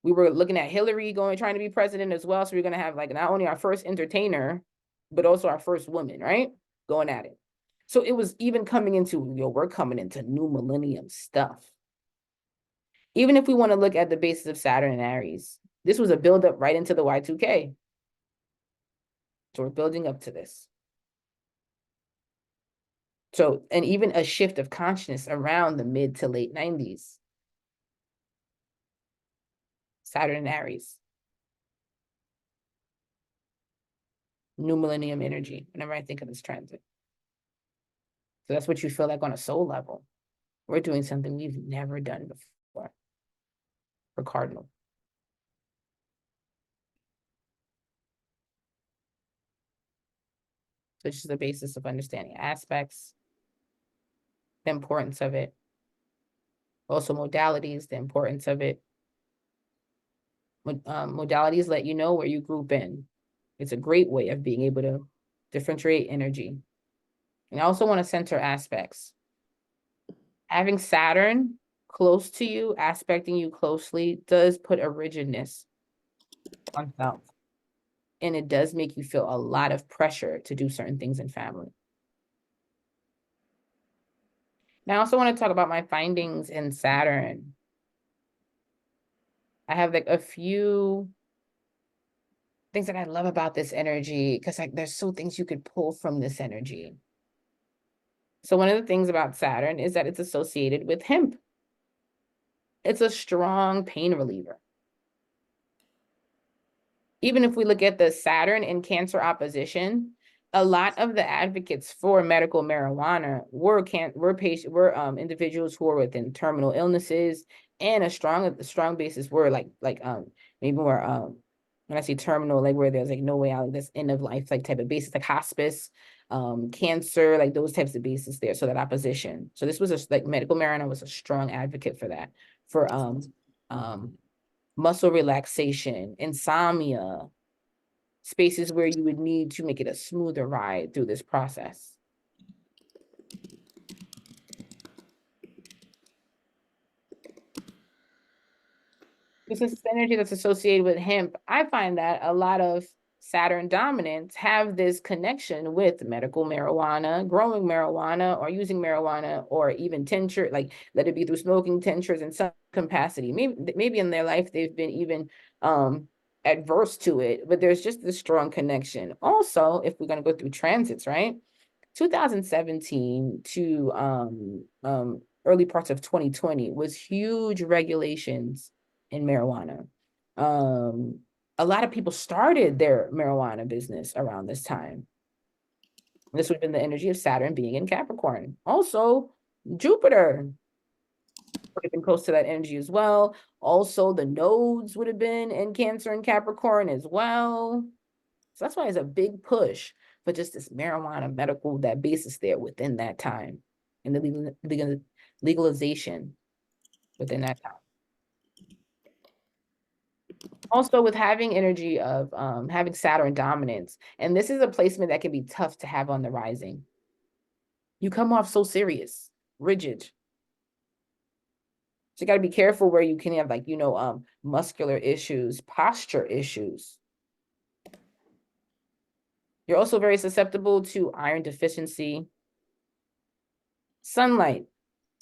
We were looking at Hillary trying to be president as well. So we're going to have like not only our first entertainer, but also our first woman, right? Going at it. So it was even coming into, we're coming into new millennium stuff. Even if we want to look at the basis of Saturn and Aries, this was a buildup right into the Y2K. So we're building up to this. So, and even a shift of consciousness around the mid to late 90s. Saturn and Aries. New millennium energy, whenever I think of this transit. So that's what you feel like on a soul level. We're doing something we've never done before for Cardinal. So it's just the basis of understanding aspects, the importance of it. Also modalities, the importance of it. Modalities let you know where you group in. It's a great way of being able to differentiate energy. And I also want to center aspects. Having Saturn close to you, aspecting you closely, does put a rigidness on self. And it does make you feel a lot of pressure to do certain things in family. Now, I also want to talk about my findings in Saturn. I have like a few things that I love about this energy, because like there's so things you could pull from this energy. So one of the things about Saturn is that it's associated with hemp. It's a strong pain reliever. Even if we look at the Saturn and Cancer opposition, a lot of the advocates for medical marijuana were individuals who were within terminal illnesses, and a strong basis were maybe more when I say terminal, like where there's like no way out, this end of life like type of basis, like hospice, cancer, like those types of bases there. So that opposition. So this was like medical marijuana was a strong advocate for that, for muscle relaxation, insomnia, spaces where you would need to make it a smoother ride through this process. This is energy that's associated with hemp. I find that a lot of Saturn dominants have this connection with medical marijuana, growing marijuana, or using marijuana, or even tincture, like let it be through smoking tinctures in some capacity. Maybe in their life they've been even adverse to it, but there's just this strong connection. Also, if we're going to go through transits, right? 2017 to early parts of 2020 was huge regulations in marijuana. A lot of people started their marijuana business around this time. This would have been the energy of Saturn being in Capricorn. Also, Jupiter would have been close to that energy as well. Also, the nodes would have been in Cancer and Capricorn as well. So that's why it's a big push for just this marijuana medical, that basis there within that time, and the legalization within that time. Also, with having energy of having Saturn dominance, and this is a placement that can be tough to have on the rising. You come off so serious, rigid. So you got to be careful where you can have like, muscular issues, posture issues. You're also very susceptible to iron deficiency. Sunlight.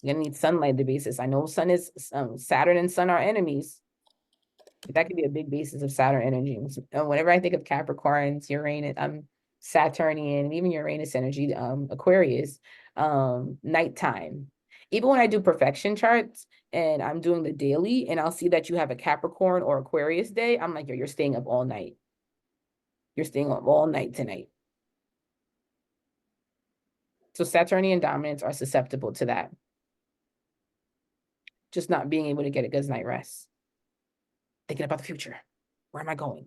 You're gonna need sunlight to basis. I know Saturn and Sun are enemies. That could be a big basis of Saturn energy. And whenever I think of Capricorns, Uranus, Saturnian, and even Uranus energy, Aquarius, nighttime. Even when I do perfection charts and I'm doing the daily, and I'll see that you have a Capricorn or Aquarius day, I'm like, you're staying up all night. You're staying up all night tonight. So Saturnian dominants are susceptible to that. Just not being able to get a good night rest. Thinking about the future. Where am I going?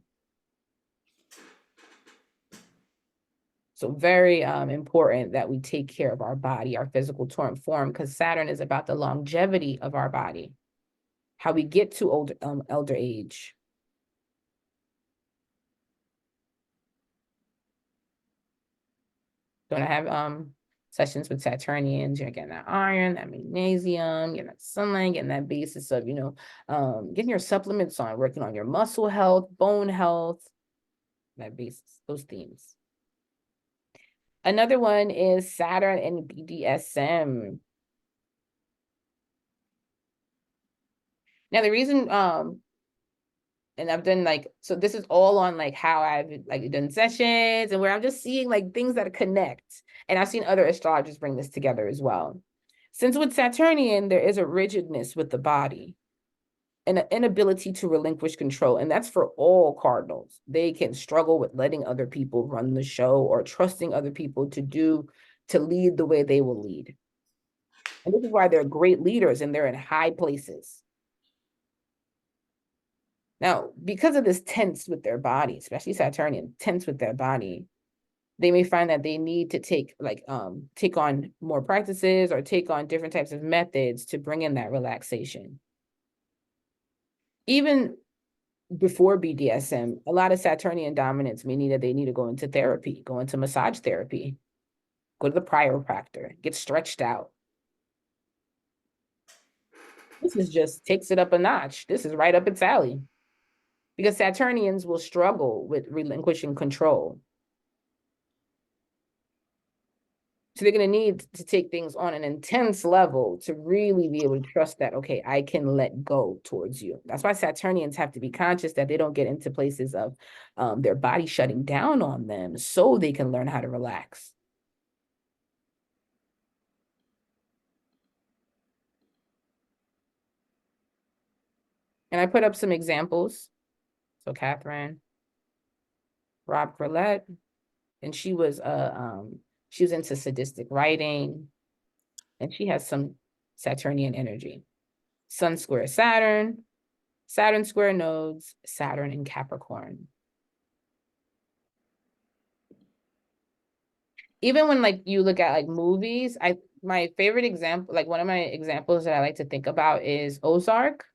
So very important that we take care of our body, our physical form, because Saturn is about the longevity of our body, how we get to elder age. Gonna have sessions with Saturnians. You're getting that iron, that magnesium, getting that sunlight, getting that basis of, getting your supplements on, working on your muscle health, bone health, that basis, those themes. Another one is Saturn and BDSM. Now the reason, and I've done so this is all on how I've done sessions and where I'm just seeing things that connect. And I've seen other astrologers bring this together as well. Since with Saturnian, there is a rigidness with the body and an inability to relinquish control. And that's for all cardinals. They can struggle with letting other people run the show or trusting other people to lead the way they will lead. And this is why they're great leaders and they're in high places. Now, because of this tense with their body, especially Saturnian, tense with their body, they may find that they need to take on more practices or take on different types of methods to bring in that relaxation. Even before BDSM, a lot of Saturnian dominants may need to go into therapy, go into massage therapy, go to the chiropractor, get stretched out. This is just takes it up a notch. This is right up its alley. Because Saturnians will struggle with relinquishing control. So they're going to need to take things on an intense level to really be able to trust that, okay, I can let go towards you. That's why Saturnians have to be conscious that they don't get into places of their body shutting down on them so they can learn how to relax. And I put up some examples. So Catherine, Rob Corlett, and she was into sadistic writing, and she has some Saturnian energy. Sun square Saturn, Saturn square nodes, Saturn in Capricorn. Even when like you look at like movies, my favorite example, like one of my examples that I like to think about is Ozark.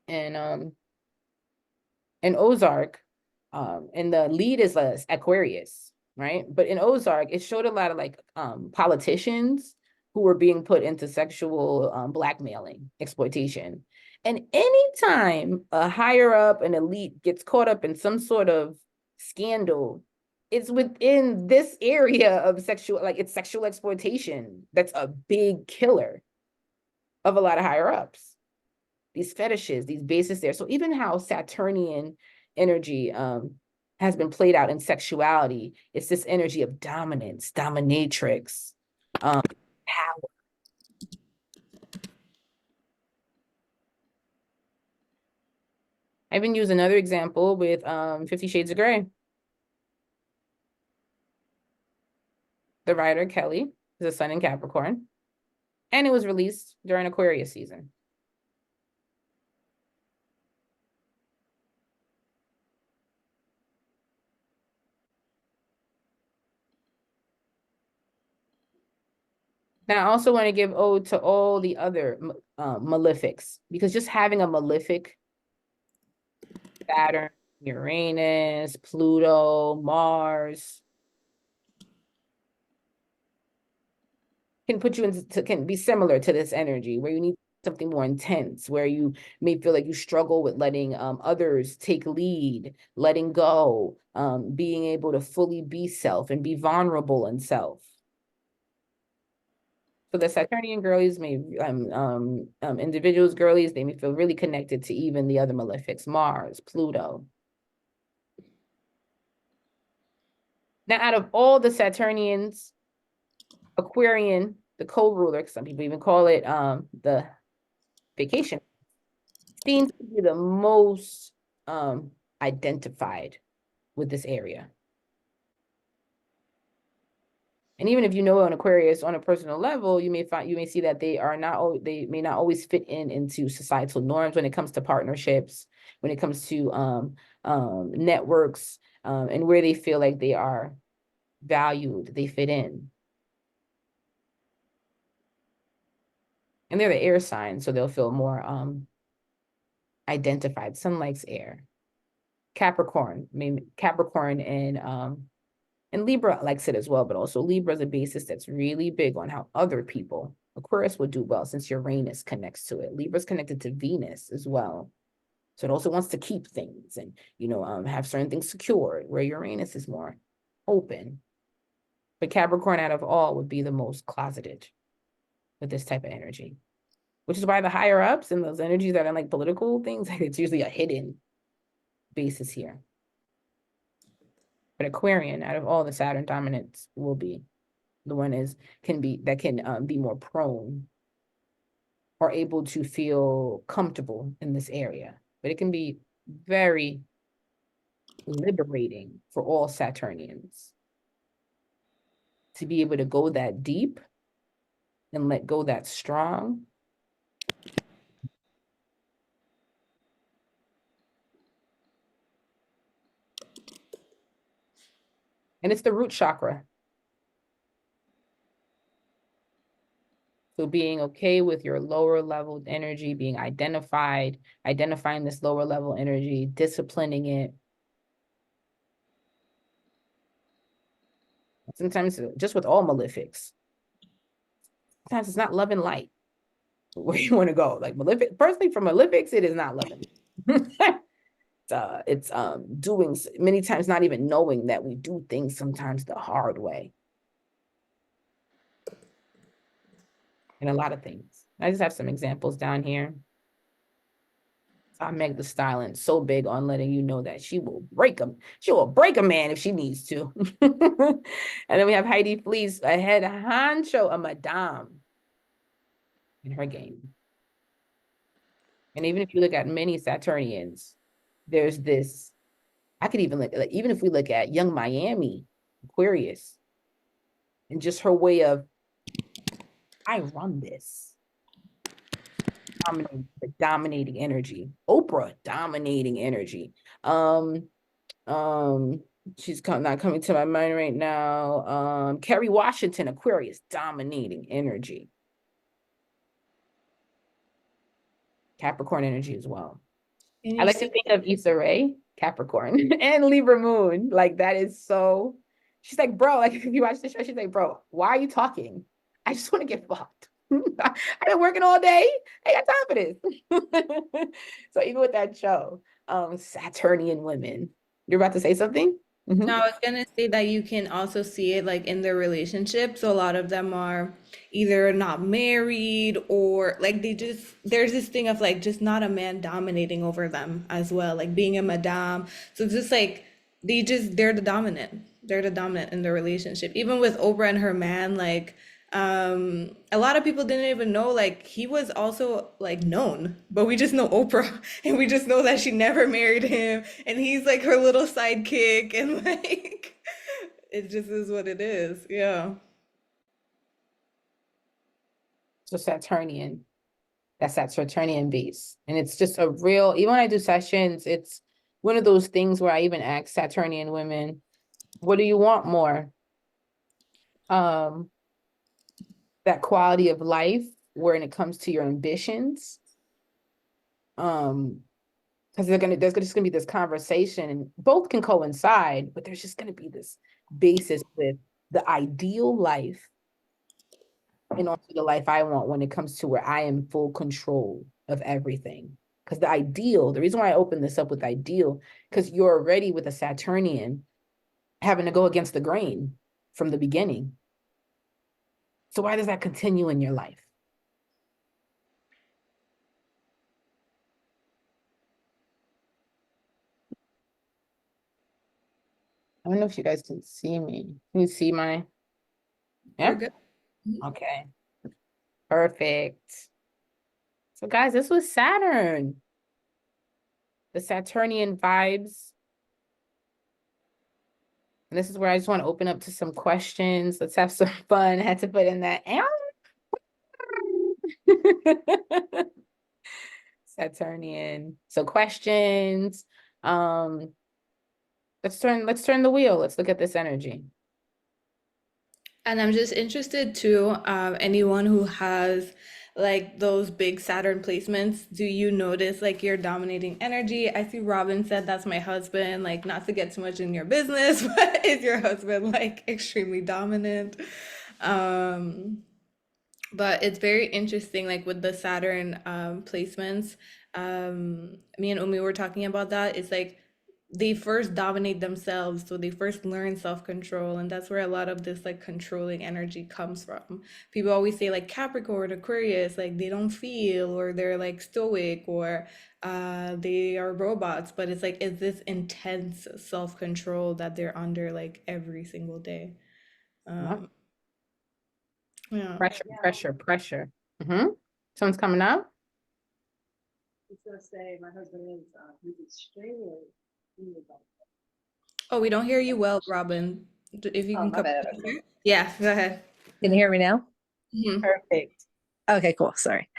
And in Ozark, and the lead is Aquarius, right? But in Ozark, it showed a lot of like politicians who were being put into sexual blackmailing, exploitation. And anytime a higher up, an elite gets caught up in some sort of scandal, it's within this area of sexual, like it's sexual exploitation. That's a big killer of a lot of higher ups. These fetishes, these bases there. So even how Saturnian energy has been played out in sexuality, it's this energy of dominance, dominatrix, power. I even use another example with 50 Shades of Grey. The writer, Kelly, is a sun in Capricorn, and it was released during Aquarius season. Now, I also want to give ode to all the other malefics, because just having a malefic, Saturn, Uranus, Pluto, Mars, can put you into, can be similar to this energy where you need something more intense, where you may feel like you struggle with letting others take lead, letting go, being able to fully be self and be vulnerable in self. So the Saturnian girlies may, individuals, girlies, they may feel really connected to even the other malefics, Mars, Pluto. Now, out of all the Saturnians, Aquarian, the co-ruler, some people even call it the vacation, seems to be the most identified with this area. And even if you know an Aquarius on a personal level, you may see that they may not always fit into societal norms when it comes to partnerships, when it comes to networks, and where they feel like they are valued, they fit in. And they're the air sign, so they'll feel more identified. Sun likes air. Capricorn and Libra likes it as well, but also Libra is a basis that's really big on how other people, Aquarius will do well since Uranus connects to it. Libra's connected to Venus as well. So it also wants to keep things and, have certain things secured, where Uranus is more open. But Capricorn out of all would be the most closeted with this type of energy, which is why the higher ups and those energies that are like political things, it's usually a hidden basis here. But Aquarian, out of all the Saturn dominants, will be the one can be more prone or able to feel comfortable in this area. But it can be very liberating for all Saturnians to be able to go that deep and let go that strong. And it's the root chakra. So being okay with your lower level energy, being identifying this lower level energy, disciplining it. Sometimes just with all malefics, sometimes it's not love and light where you want to go. Like malefic, personally for malefics, it is not loving. It's doing many times, not even knowing that we do things sometimes the hard way. in a lot of things. I just have some examples down here. So I make the styling so big on letting you know that she will break them. She will break a man if she needs to. And then we have Heidi Fleece, a head honcho, a madame in her game. And even if you look at many Saturnians, there's this, I could even look, like, even if we look at young Miami, Aquarius, and just her way of, I run this. Dominating energy. Oprah, dominating energy. She's not coming to my mind right now. Kerry Washington, Aquarius, dominating energy. Capricorn energy as well. And I you like to see, think of Issa Rae, Capricorn, and Libra Moon. Like, that is so. She's like, bro, like, if you watch the show, she's like, bro, why are you talking? I just want to get fucked. I've been working all day. I got time for this. So even with that show, Saturnian women. You're about to say something? Mhm. no, I was gonna say that you can also see it like in their relationship. So a lot of them are either not married or like there's this thing of like just not a man dominating over them as well, like being a madame. So it's just like they're the dominant. They're the dominant in the relationship. Even with Oprah and her man, like a lot of people didn't even know like he was also like known, but we just know Oprah and we just know that she never married him and he's like her little sidekick and like it just is what it is. Yeah. So Saturnian. That's that Saturnian base. And it's just a real, even when I do sessions, it's one of those things where I even ask Saturnian women, what do you want more? That quality of life when it comes to your ambitions. Because there's just gonna be this conversation, and both can coincide, but there's just gonna be this basis with the ideal life and also the life I want when it comes to where I am full control of everything. Because the reason why I open this up with ideal, because you're already with a Saturnian having to go against the grain from the beginning. So why does that continue in your life? I don't know if you guys can see me. Can you see my? We're Yeah. good. Okay. Perfect. So guys, this was Saturn. The Saturnian vibes. And this is where I just want to open up to some questions. Let's have some fun. I had to put in that. Saturnian. So questions. Let's turn the wheel. Let's look at this energy. And I'm just interested too, anyone who has like those big Saturn placements, do you notice like your dominating energy? I see Robin said that's my husband, like not to get too much in your business, but is your husband like extremely dominant? Um, but it's very interesting, like with the Saturn placements. Me and Umi were talking about that. It's like they first dominate themselves, so they first learn self-control, and that's where a lot of this like controlling energy comes from. People always say like Capricorn, Aquarius, like they don't feel, or they're like stoic, or they are robots, but it's like it's this intense self-control that they're under like every single day. Yeah. Yeah. Pressure. Someone's coming up. I was gonna say my husband is he's extremely Oh, we don't hear you well, Robin. If you oh can my come bad. closer. Yeah, go ahead. Can you hear me now? Mhm. Perfect. Okay, cool. Sorry.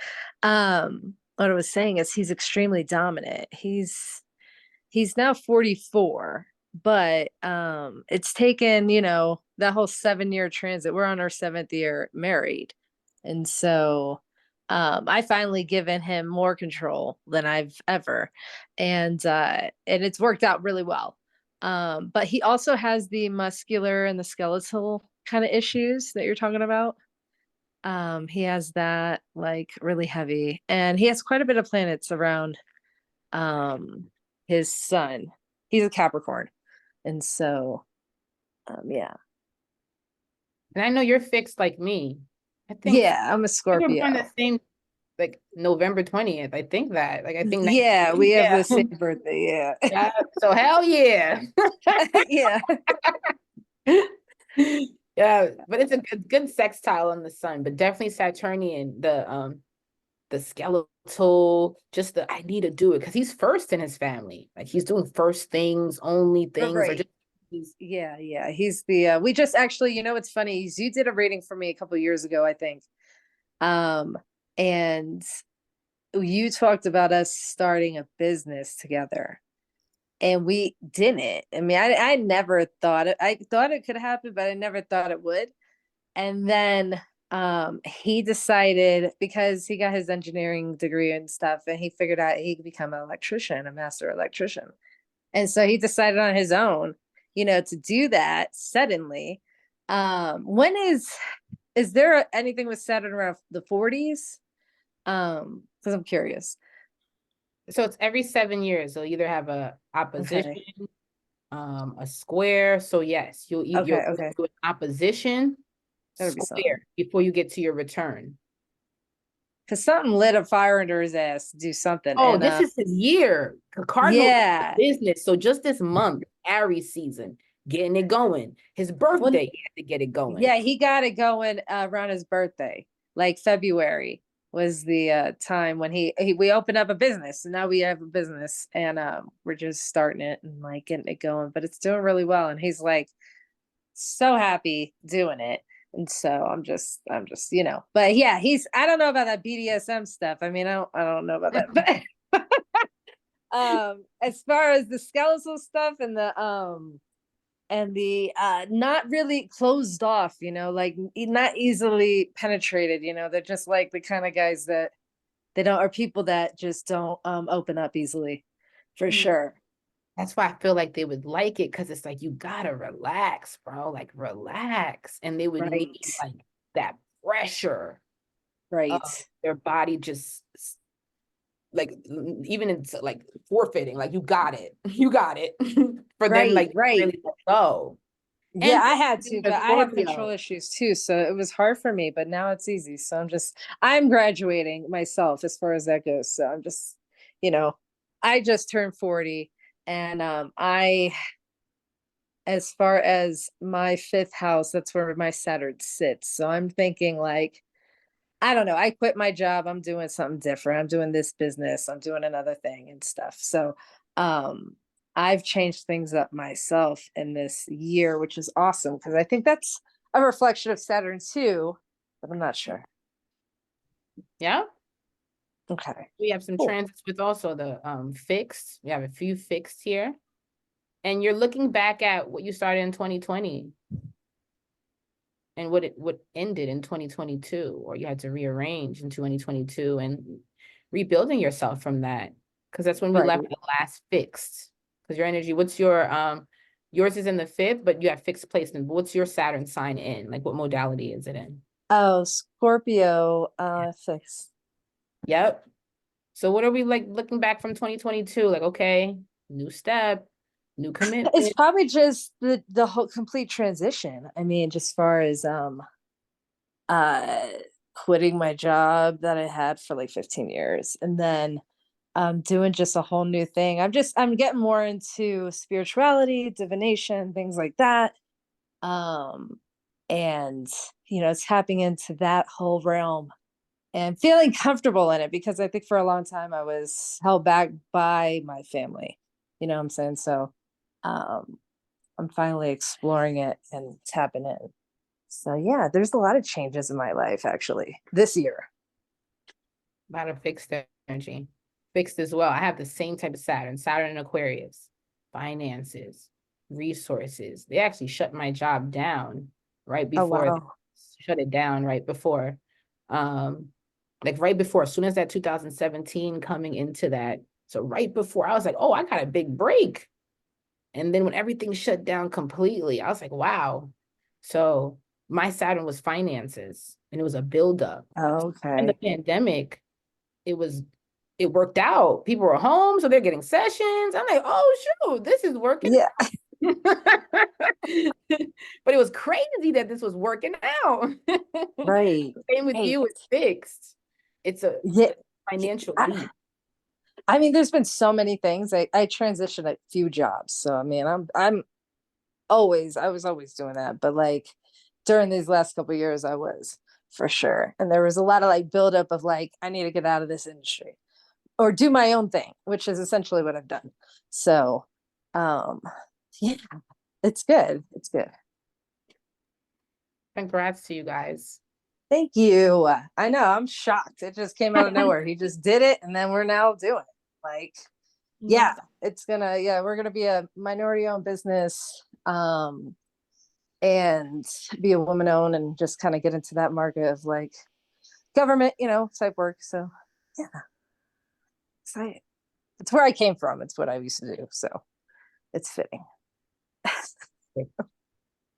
What I was saying is he's extremely dominant. He's now 44, but it's taken, that whole 7-year transit. We're on our 7th year married. And so I finally given him more control than I've ever. And it's worked out really well. But he also has the muscular and the skeletal kind of issues that you're talking about. He has that like really heavy, and he has quite a bit of planets around his sun. He's a Capricorn. And so yeah. And I know you're fixed like me. I think Yeah, I'm a we were born the Scorpio. same, like November 20th. I think that. Like I think Yeah, we have the yeah. same birthday. Yeah. Yeah. So hell yeah. Yeah. Yeah, but it's a good sextile on the sun, but definitely Saturnian, the skeletal, just the I need to do it because he's first in his family. Like he's doing first things, only things, or Right. just he's Yeah. He's the we just actually, you know what's funny is you did a reading for me a couple years ago, I think. And you talked about us starting a business together. And we didn't. I mean, I never thought it. I thought it could happen, but I never thought it would. And then he decided because he got his engineering degree and stuff, and he figured out he could become an electrician, a master electrician. And so he decided on his own, you know, to do that suddenly. When is there anything with Saturn around the 40s? Because I'm curious. so it's every 7 years. They'll either have a opposition, Okay. a square. So yes, you'll Okay. do an opposition That would be something. square before you get to your return. Because something lit a fire under his ass to do something. Oh, And this is his year. The cardinal is yeah. the business. So just this month, Aries season, getting it going. His birthday, he had to get it going. Yeah, he got it going around his birthday. Like February was the time when we opened up a business. And now we have a business and we're just starting it and like getting it going. But it's doing really well. And he's like so happy doing it. And so I'm just, you know, but yeah, I don't know about that BDSM stuff. I mean, I don't know about that. But as far as the skeletal stuff and the not really closed off, you know, like not easily penetrated, you know, they're just like the kind of guys that they don't are people that just don't open up easily for sure. That's why I feel like they would like it because it's like you gotta relax, bro. Like relax. And they would need Right. like that pressure Right. of their body just like even it's like forfeiting, like you got it. You got it. For them, Right, like right. really let go. Yeah, And I had to, a but I have Scorpio. control issues too, so it was hard for me, but now it's easy. So I'm graduating myself as far as that goes. So I'm just, you know, I just turned 40 and as far as my fifth house, that's where my Saturn sits. So I'm thinking like, I don't know, I quit my job, I'm doing something different. I'm doing this business, I'm doing another thing and stuff. So I've changed things up myself in this year, which is awesome because I think that's a reflection of Saturn too, but I'm not sure. Yeah. Okay. We have some Cool. transits with also the fixed. We have a few fixed here. And you're looking back at what you started in 2020 and what ended in 2022, or you had to rearrange in 2022 and rebuilding yourself from that. Because that's when we left Right. the last fixed. Because your energy, what's your yours is in the fifth, but you have fixed placement. But what's your Saturn sign in? Like what modality is it in? Oh, Scorpio, fixed. Yep. So what are we like looking back from 2022? Like, okay, new step, new commitment. It's probably just the whole complete transition. I mean, just far as uh quitting my job that I had for like 15 years and then doing just a whole new thing. I'm getting more into spirituality, divination, things like that. And you know, tapping into that whole realm and feeling comfortable in it because I think for a long time I was held back by my family. You know what I'm saying? So I'm finally exploring it and tapping in. So yeah, there's a lot of changes in my life actually this year. A lot of fixed energy. Fixed as well. I have the same type of Saturn and Aquarius, finances, resources. They actually shut my job down right Oh before wow. shut it down right before. Like right before, as soon as that 2017 coming into that. So right before I was like, oh, I got a big break. And then when everything shut down completely, I was like, wow. So my Saturn was finances and it was a buildup. And the Okay. pandemic, it worked out. People were home, so they're getting sessions. I'm like, oh shoot, this is working. Yeah. But it was crazy that this was working out. Right. Same with Right. you, it's fixed. It's a Yeah. financial I, leap. I mean, there's been so many things. I transitioned a few jobs. So I mean, I was always doing that. But like during these last couple of years, I was for sure. And there was a lot of like buildup of like, I need to get out of this industry or do my own thing, which is essentially what I've done. So yeah, it's good. It's good. Congrats to you guys. Thank you. I know, I'm shocked. It just came out of nowhere. He just did it, and then we're now doing it. Like, yeah, we're gonna be a minority-owned business, and be a woman-owned, and just kind of get into that market of like government, type work. So, yeah, excited. It's where I came from. It's what I used to do. So, it's fitting.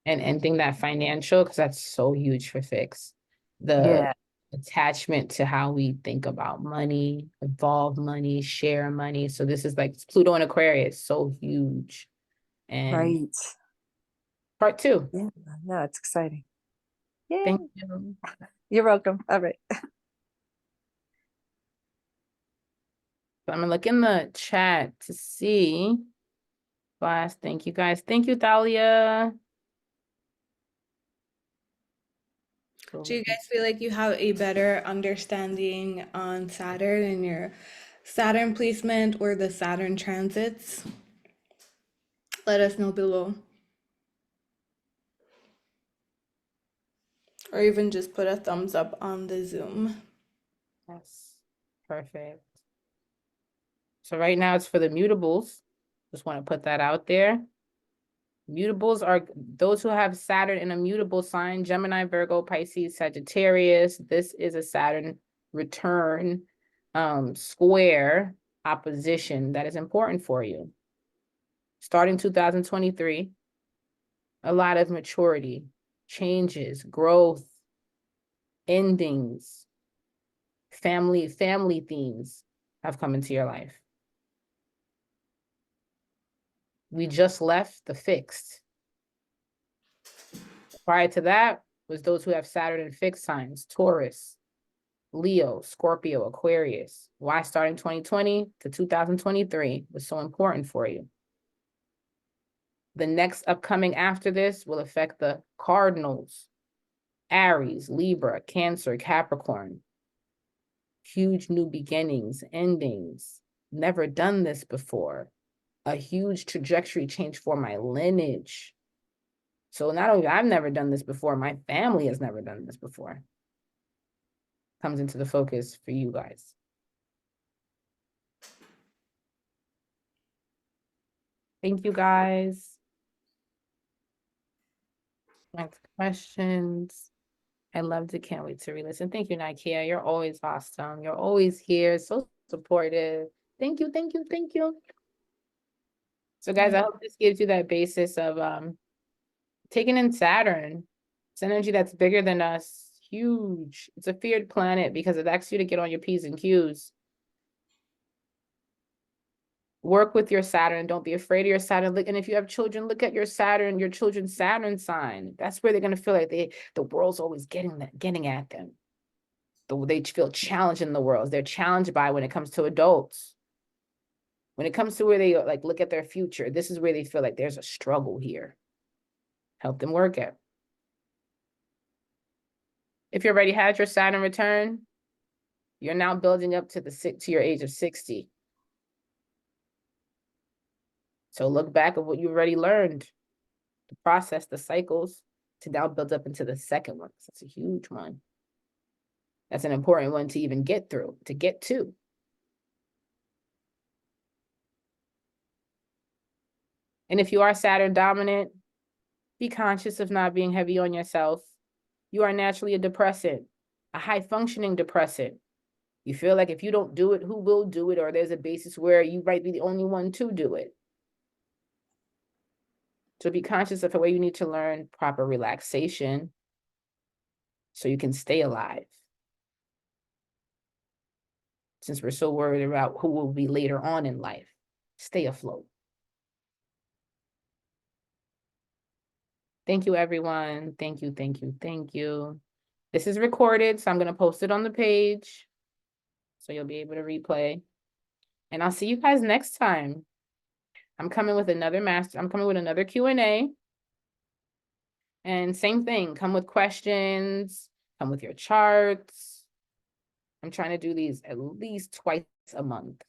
And ending that financial, because that's so huge for Fix. The Yeah, attachment to how we think about money, evolve money, share money. So this is like Pluto and Aquarius, so huge. And right. part 2. Yeah, no, it's exciting. Yeah, Thank you. you're welcome. All right. So I'm gonna look in the chat to see. Last, thank you guys. Thank you, Thalia. Do you guys feel like you have a better understanding on Saturn and your Saturn placement or the Saturn transits? Let us know below. Or even just put a thumbs up on the Zoom. Yes, perfect. So right now it's for the mutables. Just want to put that out there. Mutables are those who have Saturn in a mutable sign: Gemini, Virgo, Pisces, Sagittarius. This is a Saturn return square opposition that is important for you. Starting 2023, a lot of maturity, changes, growth, endings, family themes have come into your life. We just left the fixed. Prior to that was those who have Saturn in fixed signs: Taurus, Leo, Scorpio, Aquarius. Why starting 2020 to 2023 was so important for you. The next upcoming after this will affect the Cardinals, Aries, Libra, Cancer, Capricorn. Huge new beginnings, endings. Never done this before. A huge trajectory change for my lineage. So not only I've never done this before, my family has never done this before. Comes into the focus for you guys. Thank you guys. Next questions. I loved it. Can't wait to re-listen. Thank you, Nikia. You're always awesome. You're always here. So supportive. Thank you, thank you, thank you. So guys, I hope this gives you that basis of taking in Saturn. It's energy that's bigger than us. Huge. It's a feared planet because it asks you to get on your P's and Q's. Work with your Saturn. Don't be afraid of your Saturn. Look, and if you have children, look at your Saturn, your children's Saturn sign. That's where they're going to feel like the world's always getting at them. They feel challenged in the world. They're challenged by when it comes to adults. When it comes to where they like look at their future, this is where they feel like there's a struggle here. Help them work it. If you already had your Saturn return, you're now building up to your age of 60. So look back at what you already learned, to process the cycles, to now build up into the second one. That's a huge one. That's an important one to even get through, to get to. And if you are Saturn dominant, be conscious of not being heavy on yourself. You are naturally a depressant, a high-functioning depressant. You feel like if you don't do it, who will do it? Or there's a basis where you might be the only one to do it. So be conscious of the way you need to learn proper relaxation so you can stay alive. Since we're so worried about who will be later on in life, stay afloat. Thank you, everyone. Thank you, thank you, thank you. This is recorded, so I'm going to post it on the page. So you'll be able to replay. And I'll see you guys next time. I'm coming with another Q&A. And same thing, come with questions, come with your charts. I'm trying to do these at least twice a month.